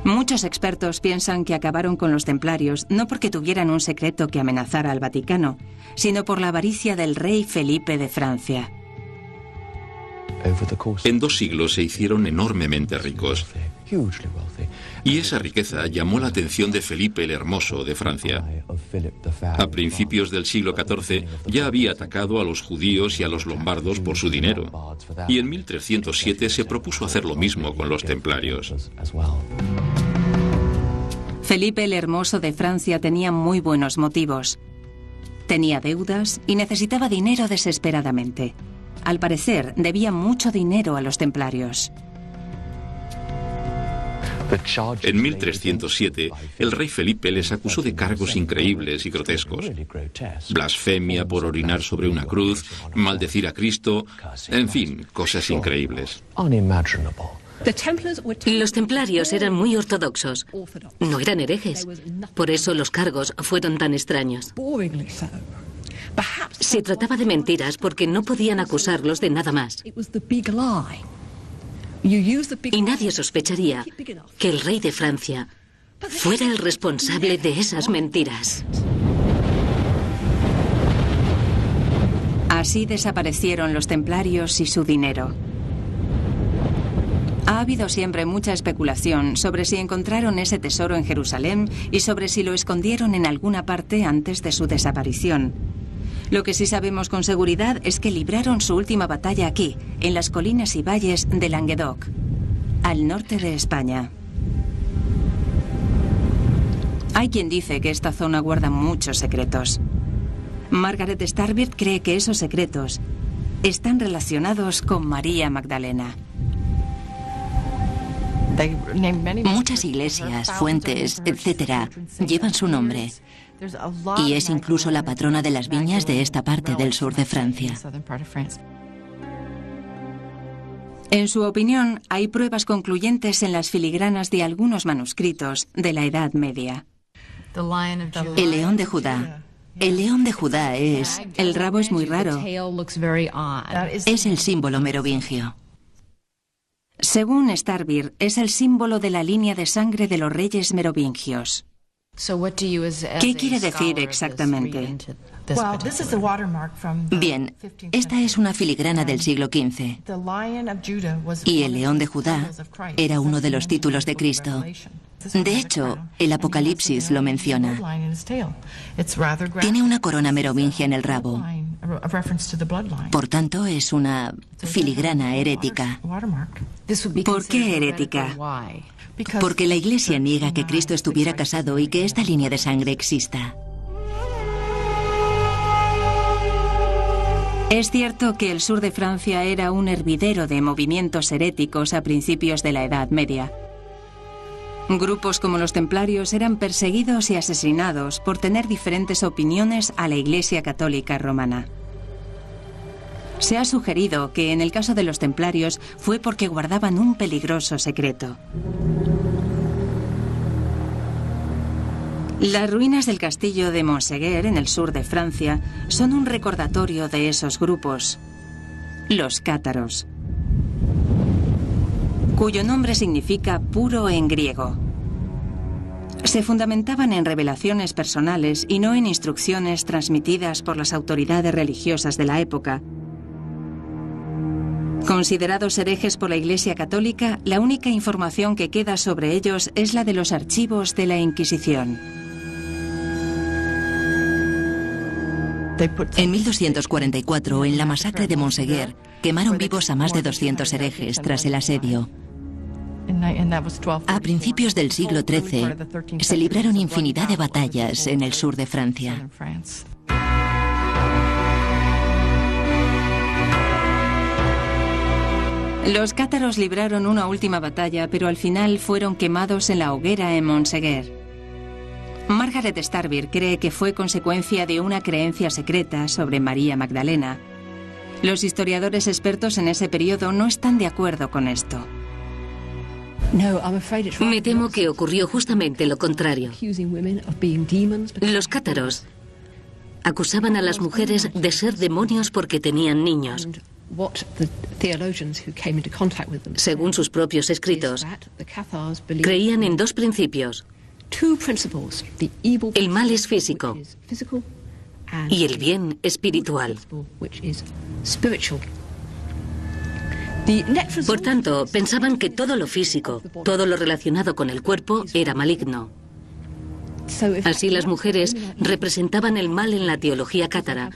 Muchos expertos piensan que acabaron con los templarios no porque tuvieran un secreto que amenazara al Vaticano, sino por la avaricia del rey Felipe de Francia. En 2 siglos se hicieron enormemente ricos. Y esa riqueza llamó la atención de Felipe el Hermoso de Francia. A principios del siglo XIV ya había atacado a los judíos y a los lombardos por su dinero. Y en 1307 se propuso hacer lo mismo con los templarios. Felipe el Hermoso de Francia tenía muy buenos motivos. Tenía deudas y necesitaba dinero desesperadamente. Al parecer, debía mucho dinero a los templarios. En 1307, el rey Felipe les acusó de cargos increíbles y grotescos. Blasfemia por orinar sobre una cruz, maldecir a Cristo, en fin, cosas increíbles. Los templarios eran muy ortodoxos. No eran herejes. Por eso los cargos fueron tan extraños. Se trataba de mentiras porque no podían acusarlos de nada más. Y nadie sospecharía que el rey de Francia fuera el responsable de esas mentiras. Así desaparecieron los templarios y su dinero. Ha habido siempre mucha especulación sobre si encontraron ese tesoro en Jerusalén y sobre si lo escondieron en alguna parte antes de su desaparición. Lo que sí sabemos con seguridad es que libraron su última batalla aquí, en las colinas y valles de Languedoc, al norte de España. Hay quien dice que esta zona guarda muchos secretos. Margaret Starbird cree que esos secretos están relacionados con María Magdalena. Muchas iglesias, fuentes, etc., llevan su nombre. Y es incluso la patrona de las viñas de esta parte del sur de Francia. En su opinión, hay pruebas concluyentes en las filigranas de algunos manuscritos de la Edad Media. El león de Judá. El león de Judá es... El rabo es muy raro. Es el símbolo merovingio. Según Starbird, es el símbolo de la línea de sangre de los reyes merovingios. ¿Qué quiere decir exactamente? Bien, esta es una filigrana del siglo XV. Y el león de Judá era uno de los títulos de Cristo. De hecho, el Apocalipsis lo menciona. Tiene una corona merovingia en el rabo. Por tanto, es una filigrana herética. ¿Por qué herética? Porque la Iglesia niega que Cristo estuviera casado y que esta línea de sangre exista. Es cierto que el sur de Francia era un hervidero de movimientos heréticos a principios de la Edad Media. Grupos como los templarios eran perseguidos y asesinados por tener diferentes opiniones a la Iglesia Católica Romana. Se ha sugerido que en el caso de los templarios fue porque guardaban un peligroso secreto. Las ruinas del castillo de Montségur, en el sur de Francia, son un recordatorio de esos grupos, los cátaros, cuyo nombre significa puro en griego. Se fundamentaban en revelaciones personales y no en instrucciones transmitidas por las autoridades religiosas de la época. Considerados herejes por la Iglesia Católica, la única información que queda sobre ellos es la de los archivos de la Inquisición. En 1244, en la masacre de Montségur, quemaron vivos a más de 200 herejes tras el asedio. A principios del siglo XIII, se libraron infinidad de batallas en el sur de Francia. Los cátaros libraron una última batalla, pero al final fueron quemados en la hoguera en Montségur. Margaret Starbird cree que fue consecuencia de una creencia secreta sobre María Magdalena. Los historiadores expertos en ese periodo no están de acuerdo con esto. Me temo que ocurrió justamente lo contrario. Los cátaros acusaban a las mujeres de ser demonios porque tenían niños. Según sus propios escritos, creían en dos principios. El mal es físico y el bien espiritual. Por tanto, pensaban que todo lo físico, todo lo relacionado con el cuerpo, era maligno. Así las mujeres representaban el mal en la teología cátara,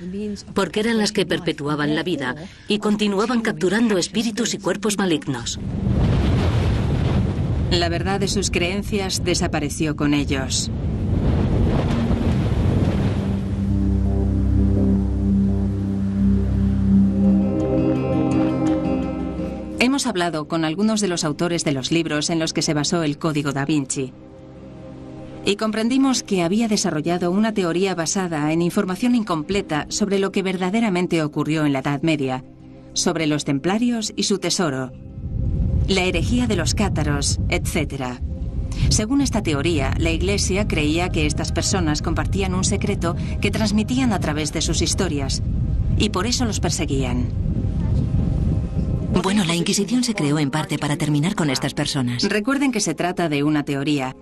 porque eran las que perpetuaban la vida y continuaban capturando espíritus y cuerpos malignos. La verdad de sus creencias desapareció con ellos. Hemos hablado con algunos de los autores de los libros en los que se basó el Código da Vinci. Y comprendimos que había desarrollado una teoría basada en información incompleta sobre lo que verdaderamente ocurrió en la Edad Media, sobre los templarios y su tesoro, la herejía de los cátaros, etc. Según esta teoría, la Iglesia creía que estas personas compartían un secreto que transmitían a través de sus historias, y por eso los perseguían. Bueno, la Inquisición se creó en parte para terminar con estas personas. Recuerden que se trata de una teoría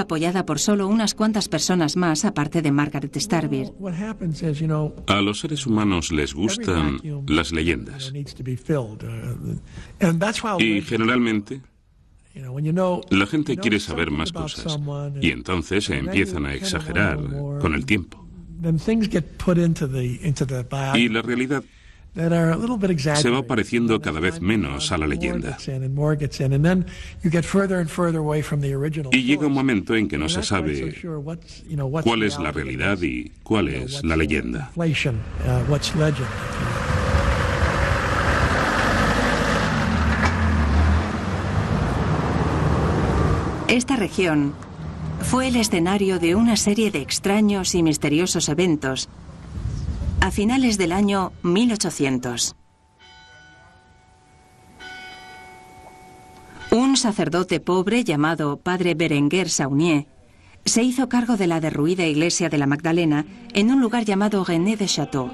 apoyada por solo unas cuantas personas más, aparte de Margaret Starbeer. A los seres humanos les gustan las leyendas. Y generalmente la gente quiere saber más cosas y entonces se empiezan a exagerar con el tiempo. Y la realidad se va pareciendo cada vez menos a la leyenda. Y llega un momento en que no se sabe cuál es la realidad y cuál es la leyenda. Esta región fue el escenario de una serie de extraños y misteriosos eventos a finales del año 1800. Un sacerdote pobre llamado Padre Berenguer Saunier se hizo cargo de la derruida iglesia de la Magdalena en un lugar llamado René de Château.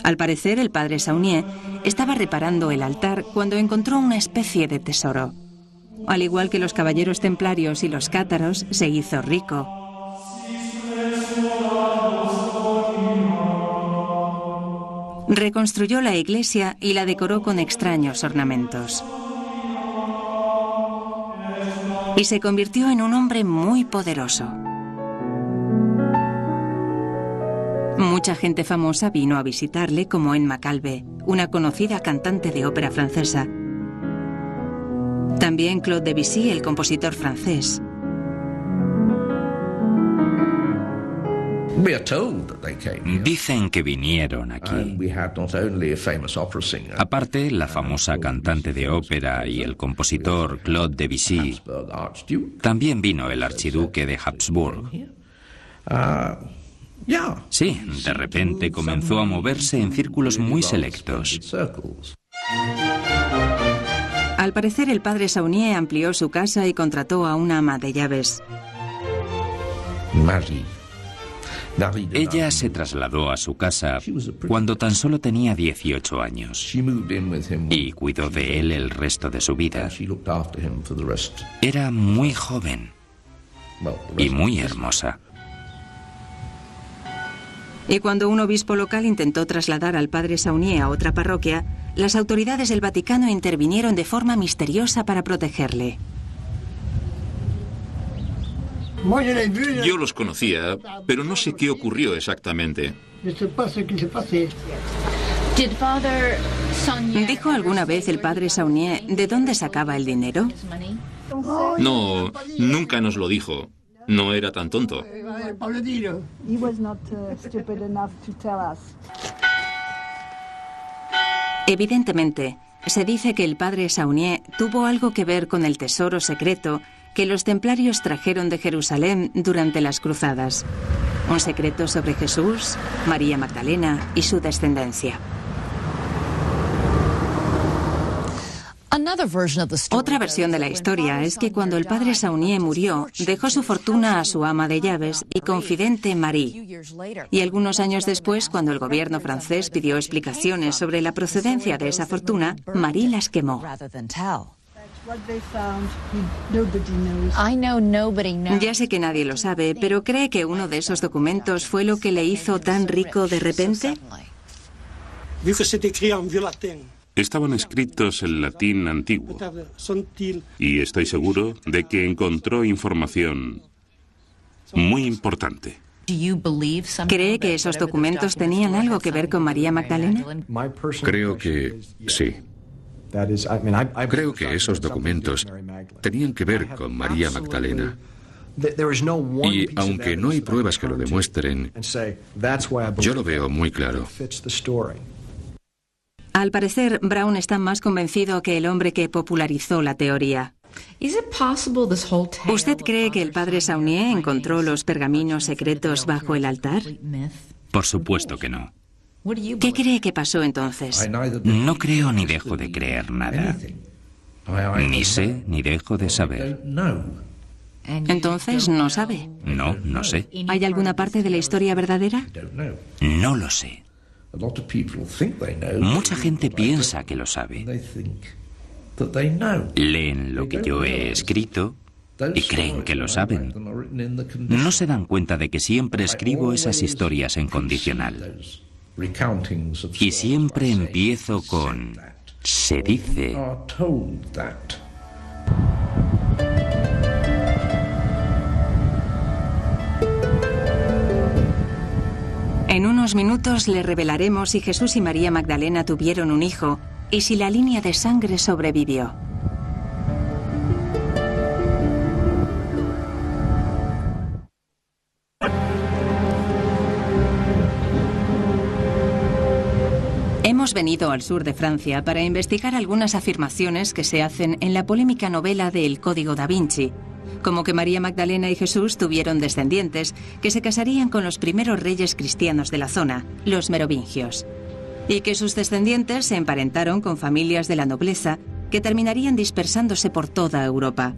Al parecer, el Padre Saunier estaba reparando el altar cuando encontró una especie de tesoro. Al igual que los caballeros templarios y los cátaros, se hizo rico. Reconstruyó la iglesia y la decoró con extraños ornamentos. Y se convirtió en un hombre muy poderoso. Mucha gente famosa vino a visitarle, como Emma Calvé, una conocida cantante de ópera francesa. También Claude Debussy, el compositor francés. Dicen que vinieron aquí. Aparte, la famosa cantante de ópera y el compositor Claude Debussy, también vino el archiduque de Habsburg. Sí, de repente comenzó a moverse en círculos muy selectos. Al parecer, el Padre Saunier amplió su casa y contrató a una ama de llaves. Ella se trasladó a su casa cuando tan solo tenía 18 años y cuidó de él el resto de su vida. Era muy joven y muy hermosa. Y cuando un obispo local intentó trasladar al Padre Saunier a otra parroquia, las autoridades del Vaticano intervinieron de forma misteriosa para protegerle. Yo los conocía, pero no sé qué ocurrió exactamente. ¿Dijo alguna vez el Padre Saunier de dónde sacaba el dinero? No, nunca nos lo dijo. No era tan tonto. Evidentemente, se dice que el Padre Saunier tuvo algo que ver con el tesoro secreto que los templarios trajeron de Jerusalén durante las cruzadas. Un secreto sobre Jesús, María Magdalena y su descendencia. Otra versión de la historia es que cuando el Padre Saunier murió, dejó su fortuna a su ama de llaves y confidente Marie. Y algunos años después, cuando el gobierno francés pidió explicaciones sobre la procedencia de esa fortuna, Marie las quemó. Ya sé que nadie lo sabe, pero ¿cree que uno de esos documentos fue lo que le hizo tan rico de repente? Estaban escritos en latín antiguo y estoy seguro de que encontró información muy importante. ¿Cree que esos documentos tenían algo que ver con María Magdalena? Creo que sí. Creo que esos documentos tenían que ver con María Magdalena. Y aunque no hay pruebas que lo demuestren, yo lo veo muy claro. Al parecer, Brown está más convencido que el hombre que popularizó la teoría. ¿Usted cree que el Padre Saunier encontró los pergaminos secretos bajo el altar? Por supuesto que no. ¿Qué cree que pasó entonces? No creo ni dejo de creer nada. Ni sé ni dejo de saber. Entonces, ¿no sabe? No, no sé. ¿Hay alguna parte de la historia verdadera? No lo sé. Mucha gente piensa que lo sabe. Leen lo que yo he escrito y creen que lo saben. No se dan cuenta de que siempre escribo esas historias en condicional. Y siempre empiezo con "se dice". En unos minutos le revelaremos si Jesús y María Magdalena tuvieron un hijo y si la línea de sangre sobrevivió. Hemos venido al sur de Francia para investigar algunas afirmaciones que se hacen en la polémica novela de El Código da Vinci, como que María Magdalena y Jesús tuvieron descendientes que se casarían con los primeros reyes cristianos de la zona, los merovingios, y que sus descendientes se emparentaron con familias de la nobleza que terminarían dispersándose por toda Europa,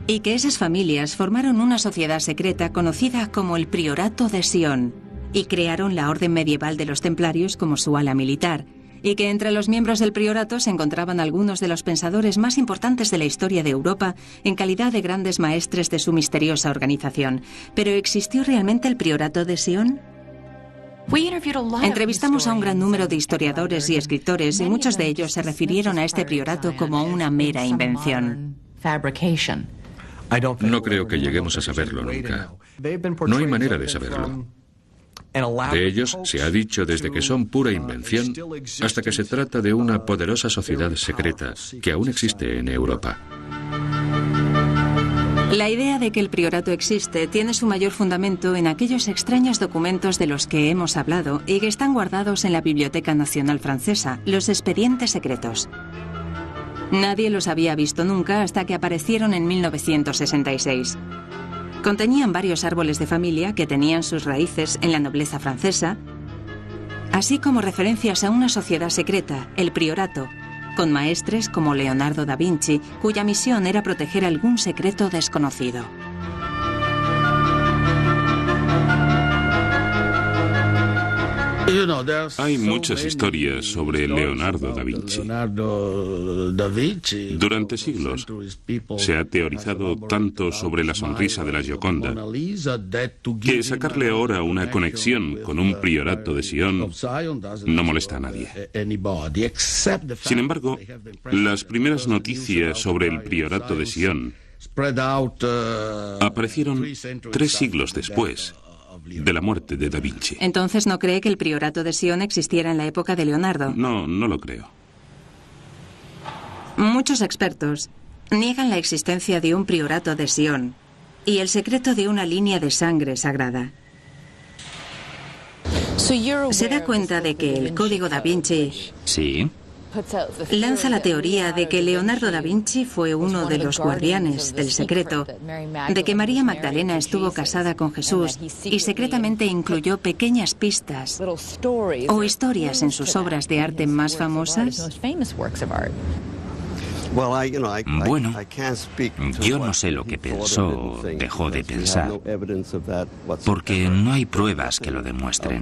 y que esas familias formaron una sociedad secreta conocida como el Priorato de Sion, y crearon la orden medieval de los templarios como su ala militar, y que entre los miembros del priorato se encontraban algunos de los pensadores más importantes de la historia de Europa en calidad de grandes maestres de su misteriosa organización. ¿Pero existió realmente el Priorato de Sion? Entrevistamos a un gran número de historiadores y escritores y muchos de ellos se refirieron a este priorato como una mera invención. No creo que lleguemos a saberlo nunca. No hay manera de saberlo. De ellos se ha dicho desde que son pura invención hasta que se trata de una poderosa sociedad secreta que aún existe en Europa. La idea de que el priorato existe tiene su mayor fundamento en aquellos extraños documentos de los que hemos hablado y que están guardados en la Biblioteca Nacional Francesa, los expedientes secretos. Nadie los había visto nunca hasta que aparecieron en 1966. Contenían varios árboles de familia que tenían sus raíces en la nobleza francesa, así como referencias a una sociedad secreta, el priorato, con maestres como Leonardo da Vinci, cuya misión era proteger algún secreto desconocido. Hay muchas historias sobre Leonardo da Vinci. Durante siglos se ha teorizado tanto sobre la sonrisa de la Gioconda que sacarle ahora una conexión con un priorato de Sion no molesta a nadie. Sin embargo, las primeras noticias sobre el priorato de Sion aparecieron 3 siglos después de la muerte de Da Vinci. ¿Entonces no cree que el priorato de Sion existiera en la época de Leonardo? No, no lo creo. Muchos expertos niegan la existencia de un priorato de Sion y el secreto de una línea de sangre sagrada. ¿Se da cuenta de que el Código da Vinci Sí. lanza la teoría de que Leonardo da Vinci fue uno de los guardianes del secreto, de que María Magdalena estuvo casada con Jesús y secretamente incluyó pequeñas pistas o historias en sus obras de arte más famosas? Bueno, yo no sé lo que pensó o dejó de pensar, porque no hay pruebas que lo demuestren.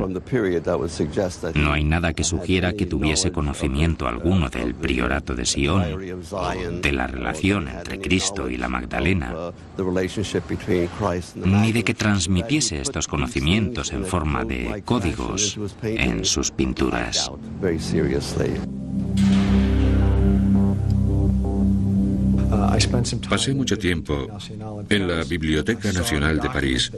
No hay nada que sugiera que tuviese conocimiento alguno del priorato de Sion o de la relación entre Cristo y la Magdalena, ni de que transmitiese estos conocimientos en forma de códigos en sus pinturas. Pasé mucho tiempo en la Biblioteca Nacional de París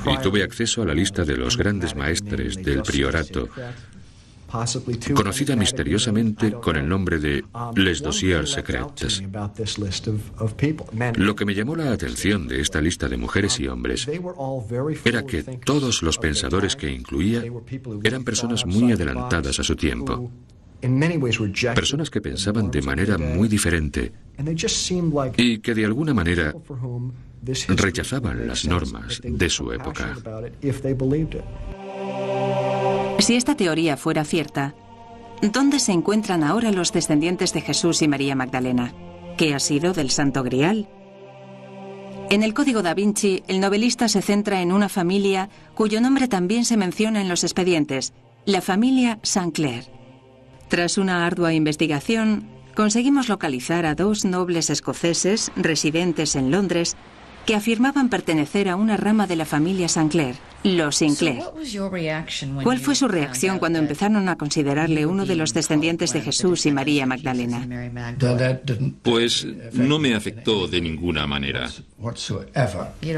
y tuve acceso a la lista de los grandes maestres del priorato, conocida misteriosamente con el nombre de Les Dossiers Secrets. Lo que me llamó la atención de esta lista de mujeres y hombres era que todos los pensadores que incluía eran personas muy adelantadas a su tiempo. Personas que pensaban de manera muy diferente y que de alguna manera rechazaban las normas de su época. Si esta teoría fuera cierta, ¿dónde se encuentran ahora los descendientes de Jesús y María Magdalena? ¿Qué ha sido del Santo Grial? En el Código da Vinci, el novelista se centra en una familia cuyo nombre también se menciona en los expedientes, la familia Sinclair. Tras una ardua investigación, conseguimos localizar a 2 nobles escoceses residentes en Londres que afirmaban pertenecer a una rama de la familia Sinclair, los Sinclair. ¿Cuál fue su reacción cuando empezaron a considerarle uno de los descendientes de Jesús y María Magdalena? Pues no me afectó de ninguna manera.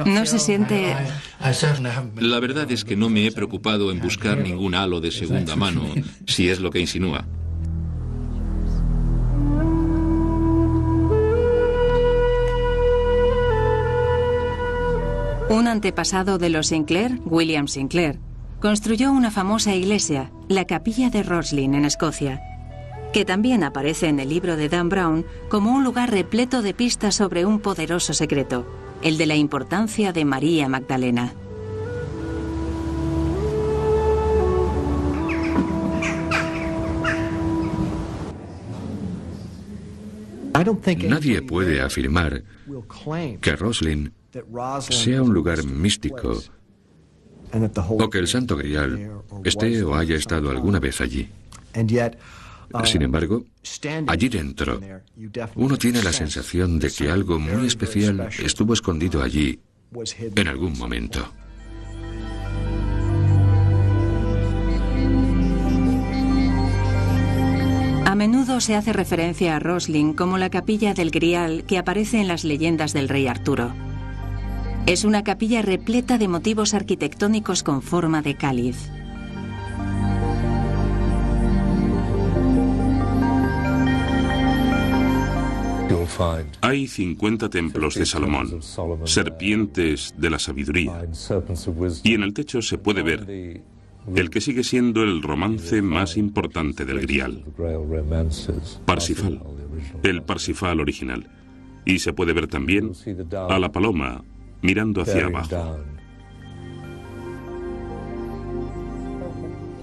¿No se siente...? La verdad es que no me he preocupado en buscar ningún halo de segunda mano, si es lo que insinúa. Un antepasado de los Sinclair, William Sinclair, construyó una famosa iglesia, la Capilla de Roslin, en Escocia, que también aparece en el libro de Dan Brown como un lugar repleto de pistas sobre un poderoso secreto, el de la importancia de María Magdalena. Nadie puede afirmar que Roslin sea un lugar místico o que el Santo Grial esté o haya estado alguna vez allí. Sin embargo, allí dentro, uno tiene la sensación de que algo muy especial estuvo escondido allí en algún momento. A menudo se hace referencia a Roslin como la capilla del Grial que aparece en las leyendas del rey Arturo. Es una capilla repleta de motivos arquitectónicos con forma de cáliz. Hay 50 templos de Salomón, serpientes de la sabiduría, y en el techo se puede ver el que sigue siendo el romance más importante del Grial, Parsifal, el Parsifal original, y se puede ver también a la paloma mirando hacia abajo.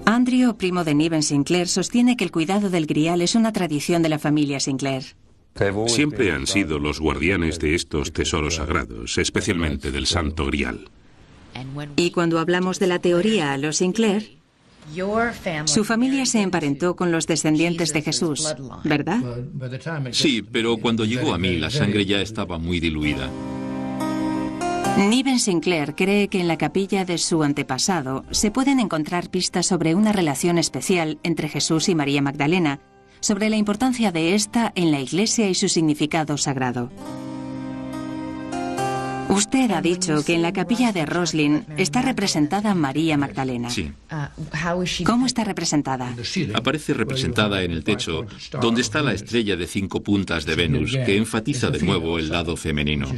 Andrew, primo de Niven Sinclair, sostiene que el cuidado del Grial es una tradición de la familia Sinclair. Siempre han sido los guardianes de estos tesoros sagrados, especialmente del Santo Grial. Y cuando hablamos de la teoría a los Sinclair, su familia se emparentó con los descendientes de Jesús, ¿verdad? Sí, pero cuando llegó a mí la sangre ya estaba muy diluida. Niven Sinclair cree que en la capilla de su antepasado se pueden encontrar pistas sobre una relación especial entre Jesús y María Magdalena, sobre la importancia de esta en la Iglesia y su significado sagrado. Usted ha dicho que en la capilla de Roslin está representada María Magdalena. Sí. ¿Cómo está representada? Aparece representada en el techo, donde está la estrella de 5 puntas de Venus, que enfatiza de nuevo el lado femenino.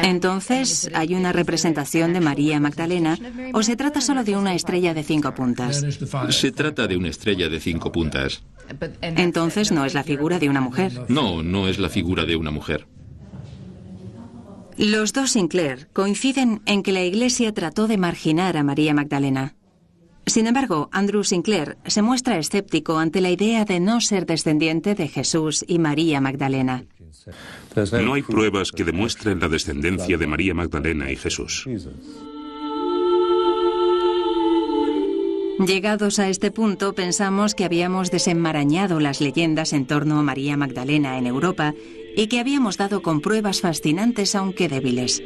Entonces, ¿hay una representación de María Magdalena o se trata solo de una estrella de 5 puntas? Se trata de una estrella de 5 puntas. Entonces, ¿no es la figura de una mujer? No, no es la figura de una mujer. Los dos Sinclair coinciden en que la Iglesia trató de marginar a María Magdalena. Sin embargo, Andrew Sinclair se muestra escéptico ante la idea de no ser descendiente de Jesús y María Magdalena. No hay pruebas que demuestren la descendencia de María Magdalena y Jesús. Llegados a este punto, pensamos que habíamos desenmarañado las leyendas en torno a María Magdalena en Europa y que habíamos dado con pruebas fascinantes, aunque débiles.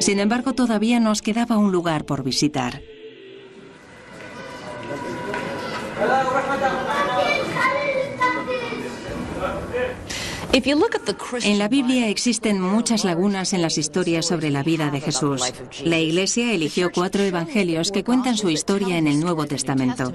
Sin embargo, todavía nos quedaba un lugar por visitar. En la Biblia existen muchas lagunas en las historias sobre la vida de Jesús. La Iglesia eligió 4 evangelios que cuentan su historia en el Nuevo Testamento.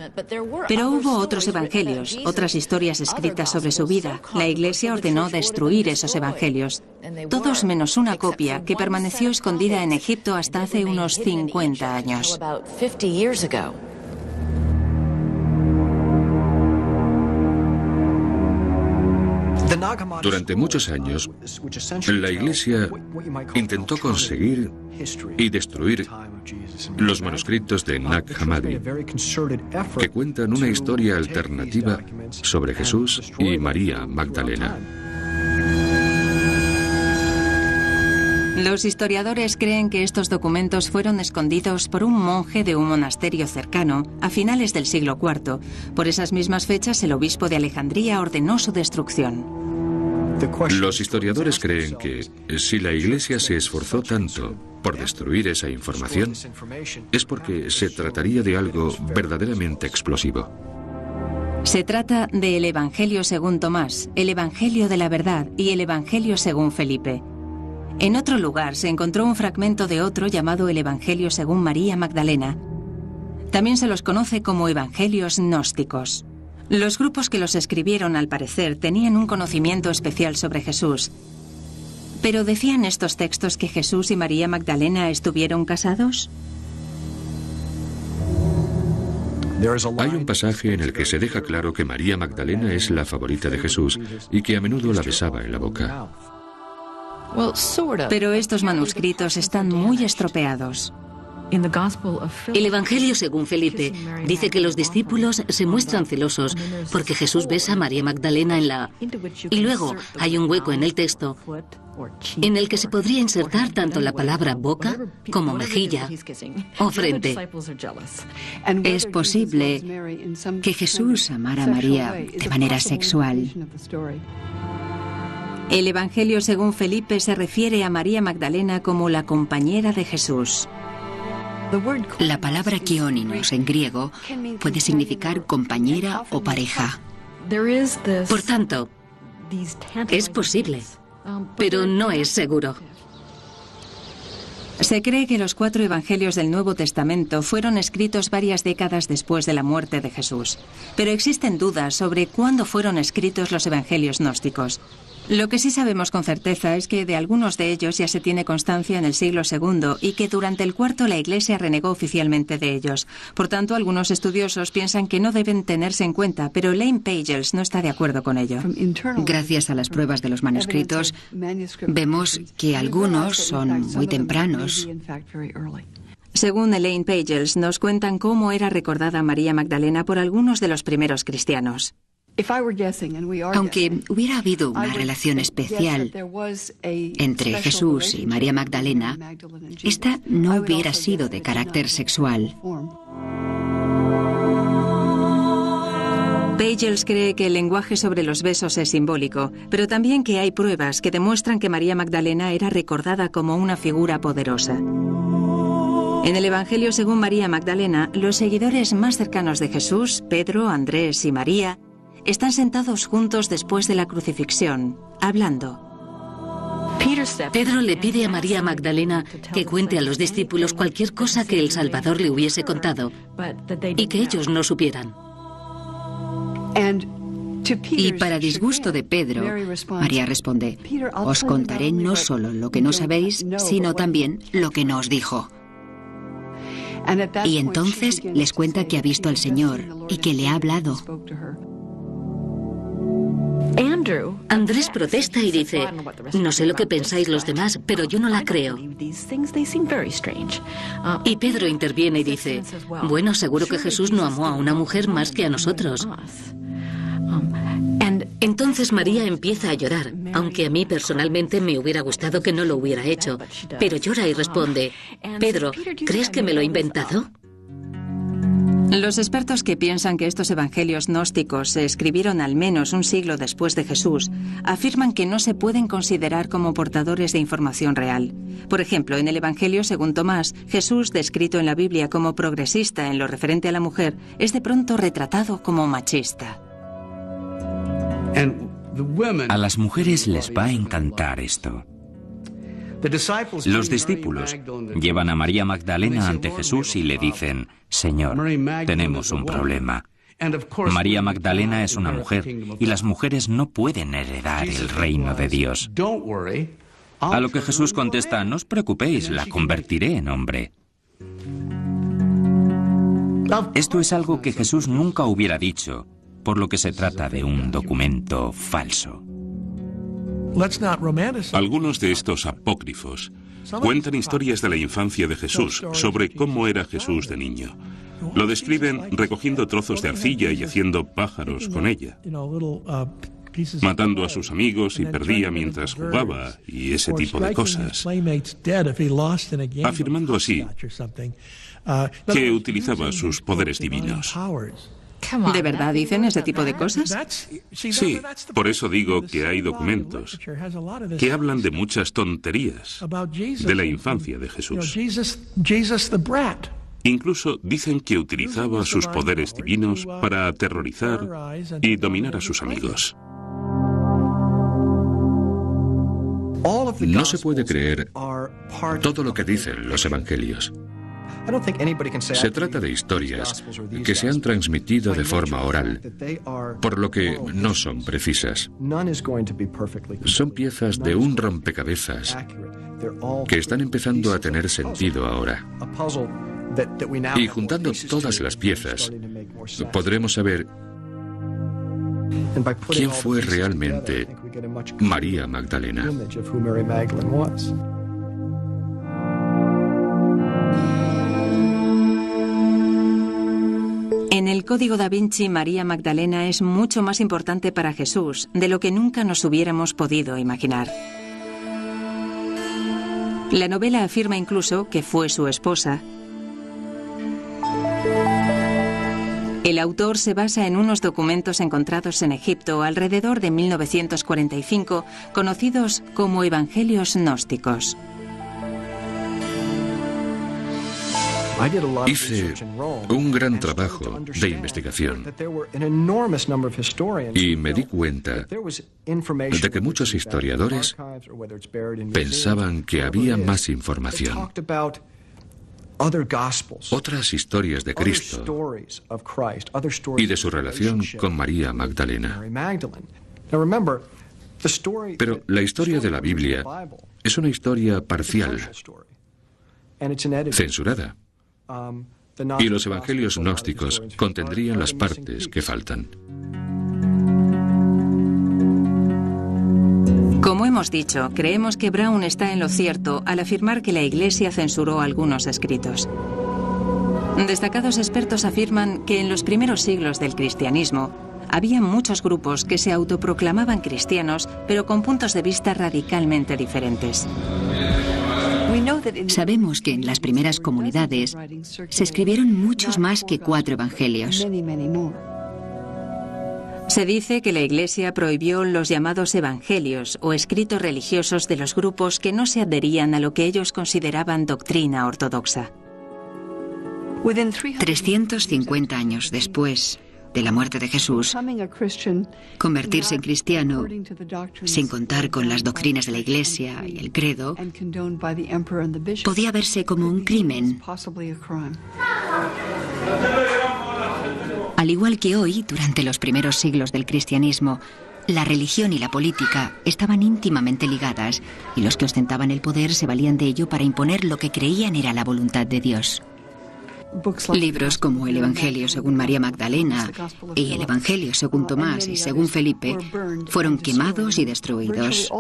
Pero hubo otros evangelios, otras historias escritas sobre su vida. La Iglesia ordenó destruir esos evangelios. Todos menos una copia que permaneció escondida en Egipto hasta hace unos 50 años. Durante muchos años, la Iglesia intentó conseguir y destruir los manuscritos de Nag Hammadi, que cuentan una historia alternativa sobre Jesús y María Magdalena. Los historiadores creen que estos documentos fueron escondidos por un monje de un monasterio cercano a finales del siglo IV. Por esas mismas fechas, el obispo de Alejandría ordenó su destrucción. Los historiadores creen que si la Iglesia se esforzó tanto por destruir esa información, es porque se trataría de algo verdaderamente explosivo. Se trata del Evangelio según Tomás, el Evangelio de la Verdad y el Evangelio según Felipe. En otro lugar se encontró un fragmento de otro llamado el Evangelio según María Magdalena. También se los conoce como evangelios gnósticos. Los grupos que los escribieron, al parecer, tenían un conocimiento especial sobre Jesús. ¿Pero decían estos textos que Jesús y María Magdalena estuvieron casados? Hay un pasaje en el que se deja claro que María Magdalena es la favorita de Jesús y que a menudo la besaba en la boca. Pero estos manuscritos están muy estropeados. El Evangelio según Felipe dice que los discípulos se muestran celosos porque Jesús besa a María Magdalena en la... Y luego hay un hueco en el texto en el que se podría insertar tanto la palabra boca como mejilla o frente. Es posible que Jesús amara a María de manera sexual. El Evangelio según Felipe se refiere a María Magdalena como la compañera de Jesús. La palabra kioninos en griego puede significar compañera o pareja. Por tanto, es posible, pero no es seguro. Se cree que los 4 evangelios del Nuevo Testamento fueron escritos varias décadas después de la muerte de Jesús, pero existen dudas sobre cuándo fueron escritos los evangelios gnósticos. Lo que sí sabemos con certeza es que de algunos de ellos ya se tiene constancia en el siglo II y que durante el IV la Iglesia renegó oficialmente de ellos. Por tanto, algunos estudiosos piensan que no deben tenerse en cuenta, pero Elaine Pagels no está de acuerdo con ello. Gracias a las pruebas de los manuscritos, vemos que algunos son muy tempranos. Según Elaine Pagels, nos cuentan cómo era recordada María Magdalena por algunos de los primeros cristianos. Aunque hubiera habido una relación especial entre Jesús y María Magdalena, esta no hubiera sido de carácter sexual. Pagels cree que el lenguaje sobre los besos es simbólico, pero también que hay pruebas que demuestran que María Magdalena era recordada como una figura poderosa. En el Evangelio según María Magdalena, los seguidores más cercanos de Jesús, Pedro, Andrés y María, están sentados juntos después de la crucifixión, hablando. Pedro le pide a María Magdalena que cuente a los discípulos cualquier cosa que el Salvador le hubiese contado y que ellos no supieran. Y para disgusto de Pedro, María responde: os contaré no solo lo que no sabéis, sino también lo que no os dijo. Y entonces les cuenta que ha visto al Señor y que le ha hablado. Andrés protesta y dice: no sé lo que pensáis los demás, pero yo no la creo. Y Pedro interviene y dice: bueno, seguro que Jesús no amó a una mujer más que a nosotros. Entonces María empieza a llorar, aunque a mí personalmente me hubiera gustado que no lo hubiera hecho. Pero llora y responde: Pedro, ¿crees que me lo he inventado? Los expertos que piensan que estos evangelios gnósticos se escribieron al menos un siglo después de Jesús afirman que no se pueden considerar como portadores de información real. Por ejemplo, en el Evangelio según Tomás, Jesús, descrito en la Biblia como progresista en lo referente a la mujer, es de pronto retratado como machista. A las mujeres les va a encantar esto. Los discípulos llevan a María Magdalena ante Jesús y le dicen: Señor, tenemos un problema. María Magdalena es una mujer y las mujeres no pueden heredar el reino de Dios. A lo que Jesús contesta: no os preocupéis, la convertiré en hombre. Esto es algo que Jesús nunca hubiera dicho, por lo que se trata de un documento falso. Algunos de estos apócrifos cuentan historias de la infancia de Jesús, sobre cómo era Jesús de niño. Lo describen recogiendo trozos de arcilla y haciendo pájaros con ella. matando a sus amigos y perdía mientras jugaba y ese tipo de cosas, afirmando así que utilizaba sus poderes divinos. ¿De verdad dicen ese tipo de cosas? Sí, por eso digo que hay documentos que hablan de muchas tonterías de la infancia de Jesús. Incluso dicen que utilizaba sus poderes divinos para aterrorizar y dominar a sus amigos. No se puede creer todo lo que dicen los evangelios. Se trata de historias que se han transmitido de forma oral, por lo que no son precisas. Son piezas de un rompecabezas que están empezando a tener sentido ahora. Y juntando todas las piezas, podremos saber quién fue realmente María Magdalena. En el Código da Vinci, María Magdalena es mucho más importante para Jesús de lo que nunca nos hubiéramos podido imaginar. La novela afirma incluso que fue su esposa. El autor se basa en unos documentos encontrados en Egipto alrededor de 1945, conocidos como Evangelios gnósticos. Hice un gran trabajo de investigación y me di cuenta de que muchos historiadores pensaban que había más información. Otras historias de Cristo y de su relación con María Magdalena. Pero la historia de la Biblia es una historia parcial, censurada. Y los evangelios gnósticos contendrían las partes que faltan. Como hemos dicho, creemos que Brown está en lo cierto al afirmar que la Iglesia censuró algunos escritos. Destacados expertos afirman que en los primeros siglos del cristianismo había muchos grupos que se autoproclamaban cristianos, pero con puntos de vista radicalmente diferentes. Sabemos que en las primeras comunidades se escribieron muchos más que 4 evangelios. Se dice que la Iglesia prohibió los llamados evangelios o escritos religiosos de los grupos que no se adherían a lo que ellos consideraban doctrina ortodoxa. 350 años después de la muerte de Jesús, convertirse en cristiano, sin contar con las doctrinas de la Iglesia y el credo, podía verse como un crimen. Al igual que hoy, durante los primeros siglos del cristianismo, la religión y la política estaban íntimamente ligadas, y los que ostentaban el poder se valían de ello para imponer lo que creían era la voluntad de Dios. Libros como el Evangelio según María Magdalena y el Evangelio según Tomás y según Felipe fueron quemados y destruidos.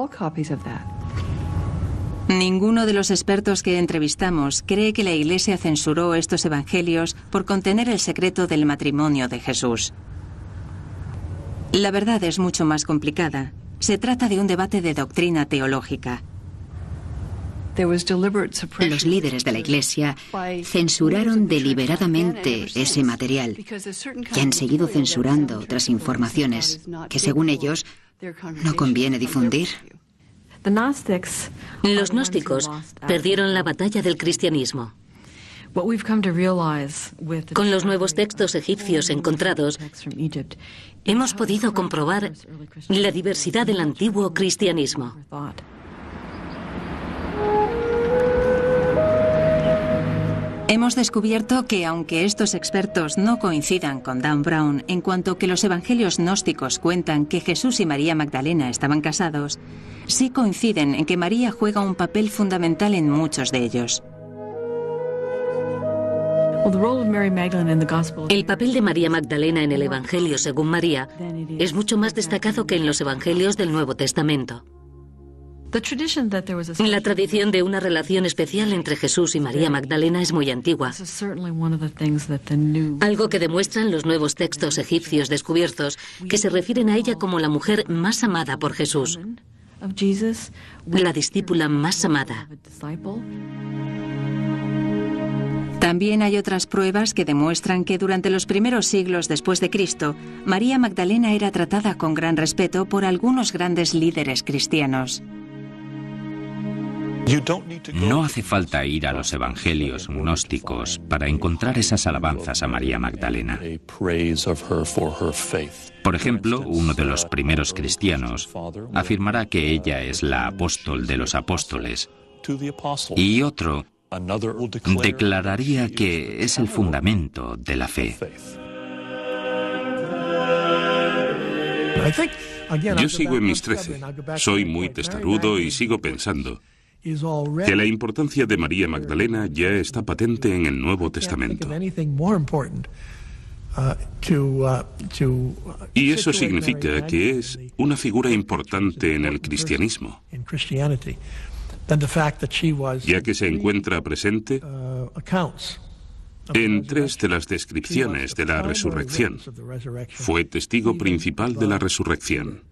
Ninguno de los expertos que entrevistamos cree que la Iglesia censuró estos evangelios por contener el secreto del matrimonio de Jesús. La verdad es mucho más complicada. Se trata de un debate de doctrina teológica. Los líderes de la Iglesia censuraron deliberadamente ese material y han seguido censurando otras informaciones que, según ellos, no conviene difundir. Los gnósticos perdieron la batalla del cristianismo. Con los nuevos textos egipcios encontrados, hemos podido comprobar la diversidad del antiguo cristianismo. Hemos descubierto que, aunque estos expertos no coincidan con Dan Brown en cuanto que los evangelios gnósticos cuentan que Jesús y María Magdalena estaban casados, sí coinciden en que María juega un papel fundamental en muchos de ellos. El papel de María Magdalena en el Evangelio según María es mucho más destacado que en los Evangelios del Nuevo Testamento. La tradición de una relación especial entre Jesús y María Magdalena es muy antigua. Algo que demuestran los nuevos textos egipcios descubiertos, que se refieren a ella como la mujer más amada por Jesús, la discípula más amada. También hay otras pruebas que demuestran que durante los primeros siglos después de Cristo, María Magdalena era tratada con gran respeto por algunos grandes líderes cristianos. No hace falta ir a los evangelios gnósticos para encontrar esas alabanzas a María Magdalena. Por ejemplo, uno de los primeros cristianos afirmará que ella es la apóstol de los apóstoles, y otro declararía que es el fundamento de la fe. Yo sigo en mis 13. Soy muy testarudo y sigo pensando que la importancia de María Magdalena ya está patente en el Nuevo Testamento. Y eso significa que es una figura importante en el cristianismo, ya que se encuentra presente en 3 de las descripciones de la resurrección. Fue testigo principal de la resurrección.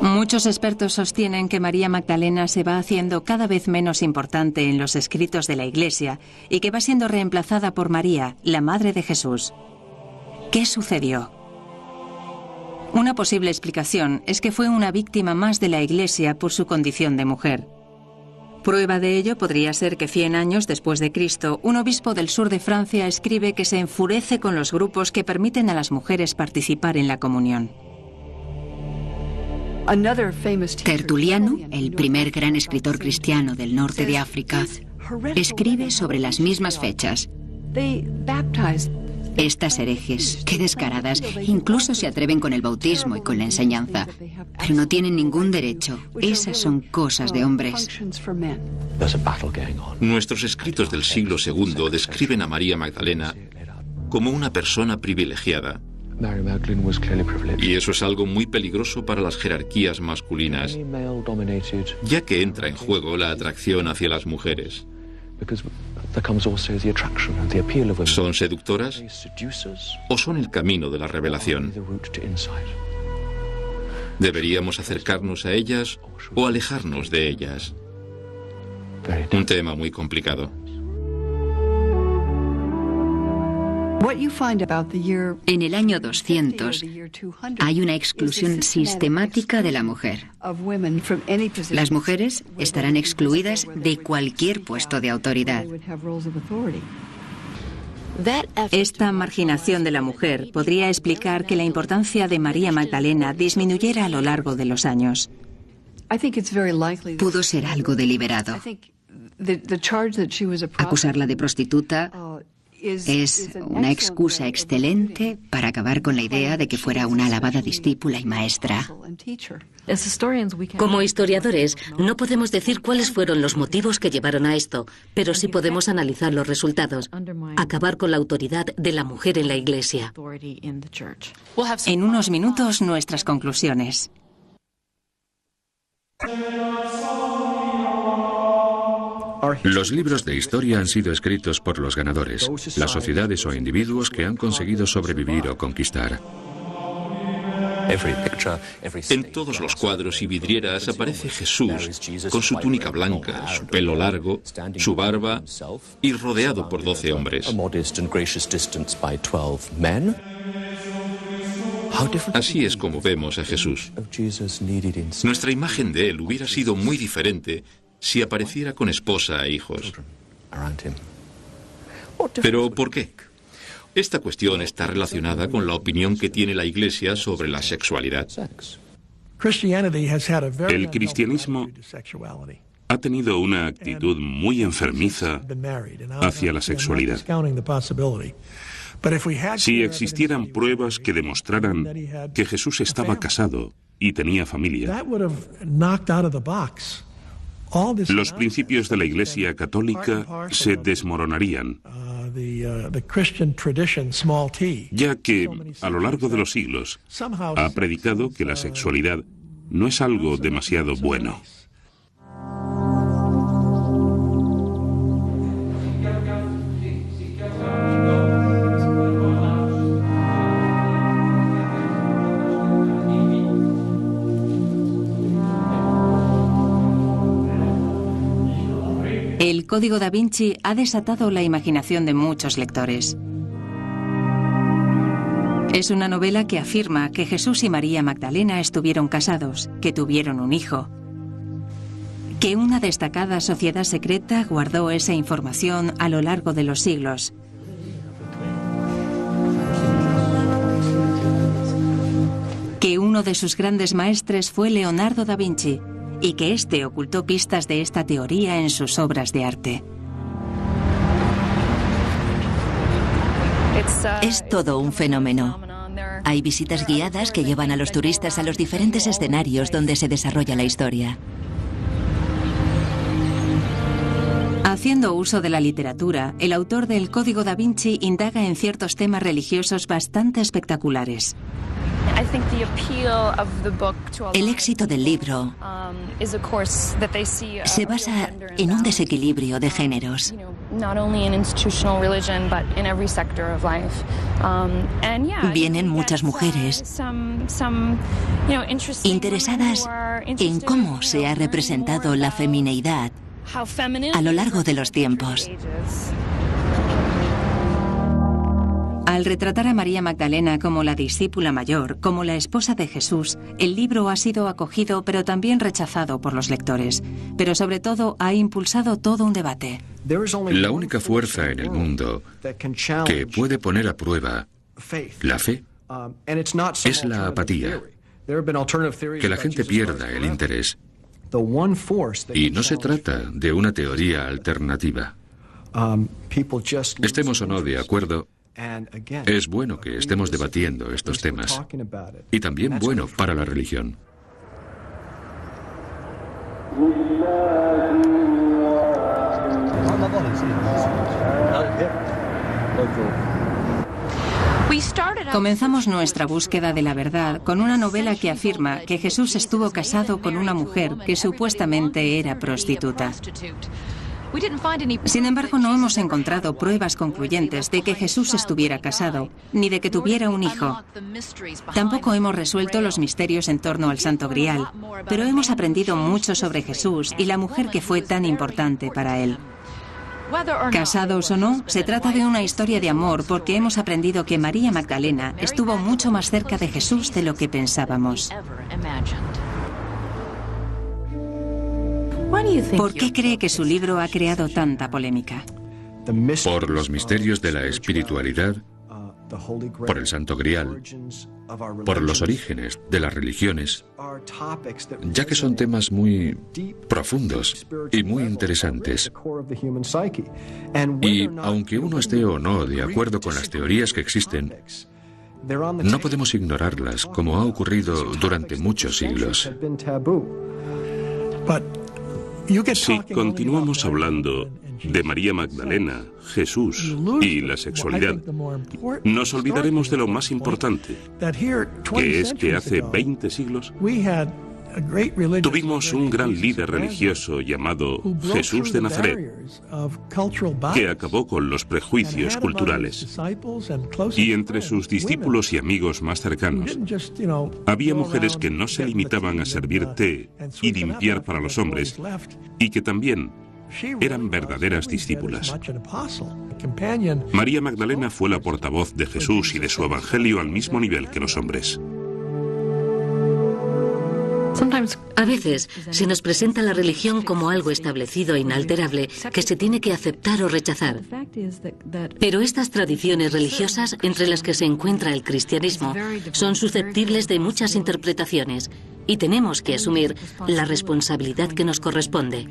Muchos expertos sostienen que María Magdalena se va haciendo cada vez menos importante en los escritos de la Iglesia y que va siendo reemplazada por María, la Madre de Jesús. ¿Qué sucedió? Una posible explicación es que fue una víctima más de la Iglesia por su condición de mujer. Prueba de ello podría ser que 100 años después de Cristo, un obispo del sur de Francia escribe que se enfurece con los grupos que permiten a las mujeres participar en la comunión. Tertuliano, el primer gran escritor cristiano del norte de África, escribe sobre las mismas fechas. Estas herejes, qué descaradas, incluso se atreven con el bautismo y con la enseñanza, pero no tienen ningún derecho. Esas son cosas de hombres. Nuestros escritos del siglo II describen a María Magdalena como una persona privilegiada. Y eso es algo muy peligroso para las jerarquías masculinas, ya que entra en juego la atracción hacia las mujeres. ¿Son seductoras o son el camino de la revelación? ¿Deberíamos acercarnos a ellas o alejarnos de ellas? Un tema muy complicado. En el año 200 hay una exclusión sistemática de la mujer. Las mujeres estarán excluidas de cualquier puesto de autoridad. Esta marginación de la mujer podría explicar que la importancia de María Magdalena disminuyera a lo largo de los años. Pudo ser algo deliberado. Acusarla de prostituta es una excusa excelente para acabar con la idea de que fuera una alabada discípula y maestra. Como historiadores, no podemos decir cuáles fueron los motivos que llevaron a esto, pero sí podemos analizar los resultados. Acabar con la autoridad de la mujer en la Iglesia. En unos minutos, nuestras conclusiones. Los libros de historia han sido escritos por los ganadores, las sociedades o individuos que han conseguido sobrevivir o conquistar. En todos los cuadros y vidrieras aparece Jesús con su túnica blanca, su pelo largo, su barba y rodeado por 12 hombres. Así es como vemos a Jesús. Nuestra imagen de él hubiera sido muy diferente si apareciera con esposa e hijos. ¿Pero por qué? Esta cuestión está relacionada con la opinión que tiene la Iglesia sobre la sexualidad. El cristianismo ha tenido una actitud muy enfermiza hacia la sexualidad. Si existieran pruebas que demostraran que Jesús estaba casado y tenía familia, los principios de la Iglesia católica se desmoronarían, ya que a lo largo de los siglos ha predicado que la sexualidad no es algo demasiado bueno. El Código da Vinci ha desatado la imaginación de muchos lectores. Es una novela que afirma que Jesús y María Magdalena estuvieron casados, que tuvieron un hijo, que una destacada sociedad secreta guardó esa información a lo largo de los siglos, que uno de sus grandes maestres fue Leonardo da Vinci y que éste ocultó pistas de esta teoría en sus obras de arte. Es todo un fenómeno. Hay visitas guiadas que llevan a los turistas a los diferentes escenarios donde se desarrolla la historia. Haciendo uso de la literatura, el autor del Código da Vinci indaga en ciertos temas religiosos bastante espectaculares. El éxito del libro se basa en un desequilibrio de géneros. Vienen muchas mujeres interesadas en cómo se ha representado la femineidad a lo largo de los tiempos. Al retratar a María Magdalena como la discípula mayor, como la esposa de Jesús, el libro ha sido acogido pero también rechazado por los lectores. Pero sobre todo ha impulsado todo un debate. La única fuerza en el mundo que puede poner a prueba la fe es la apatía, que la gente pierda el interés. Y no se trata de una teoría alternativa. Estemos o no de acuerdo, es bueno que estemos debatiendo estos temas. Y también bueno para la religión. Comenzamos nuestra búsqueda de la verdad con una novela que afirma que Jesús estuvo casado con una mujer que supuestamente era prostituta. Sin embargo, no hemos encontrado pruebas concluyentes de que Jesús estuviera casado, ni de que tuviera un hijo. Tampoco hemos resuelto los misterios en torno al Santo Grial, pero hemos aprendido mucho sobre Jesús y la mujer que fue tan importante para él. Casados o no, se trata de una historia de amor porque hemos aprendido que María Magdalena estuvo mucho más cerca de Jesús de lo que pensábamos. ¿Por qué cree que su libro ha creado tanta polémica? Por los misterios de la espiritualidad, por el Santo Grial, por los orígenes de las religiones, ya que son temas muy profundos y muy interesantes. Y aunque uno esté o no de acuerdo con las teorías que existen, no podemos ignorarlas, como ha ocurrido durante muchos siglos. Si continuamos hablando de María Magdalena, Jesús y la sexualidad, nos olvidaremos de lo más importante, que es que hace 20 siglos tuvimos un gran líder religioso llamado Jesús de Nazaret, que acabó con los prejuicios culturales. Y entre sus discípulos y amigos más cercanos, había mujeres que no se limitaban a servir té y limpiar para los hombres, y que también eran verdaderas discípulas. María Magdalena fue la portavoz de Jesús y de su evangelio al mismo nivel que los hombres. A veces se nos presenta la religión como algo establecido e inalterable que se tiene que aceptar o rechazar. Pero estas tradiciones religiosas, entre las que se encuentra el cristianismo, son susceptibles de muchas interpretaciones y tenemos que asumir la responsabilidad que nos corresponde.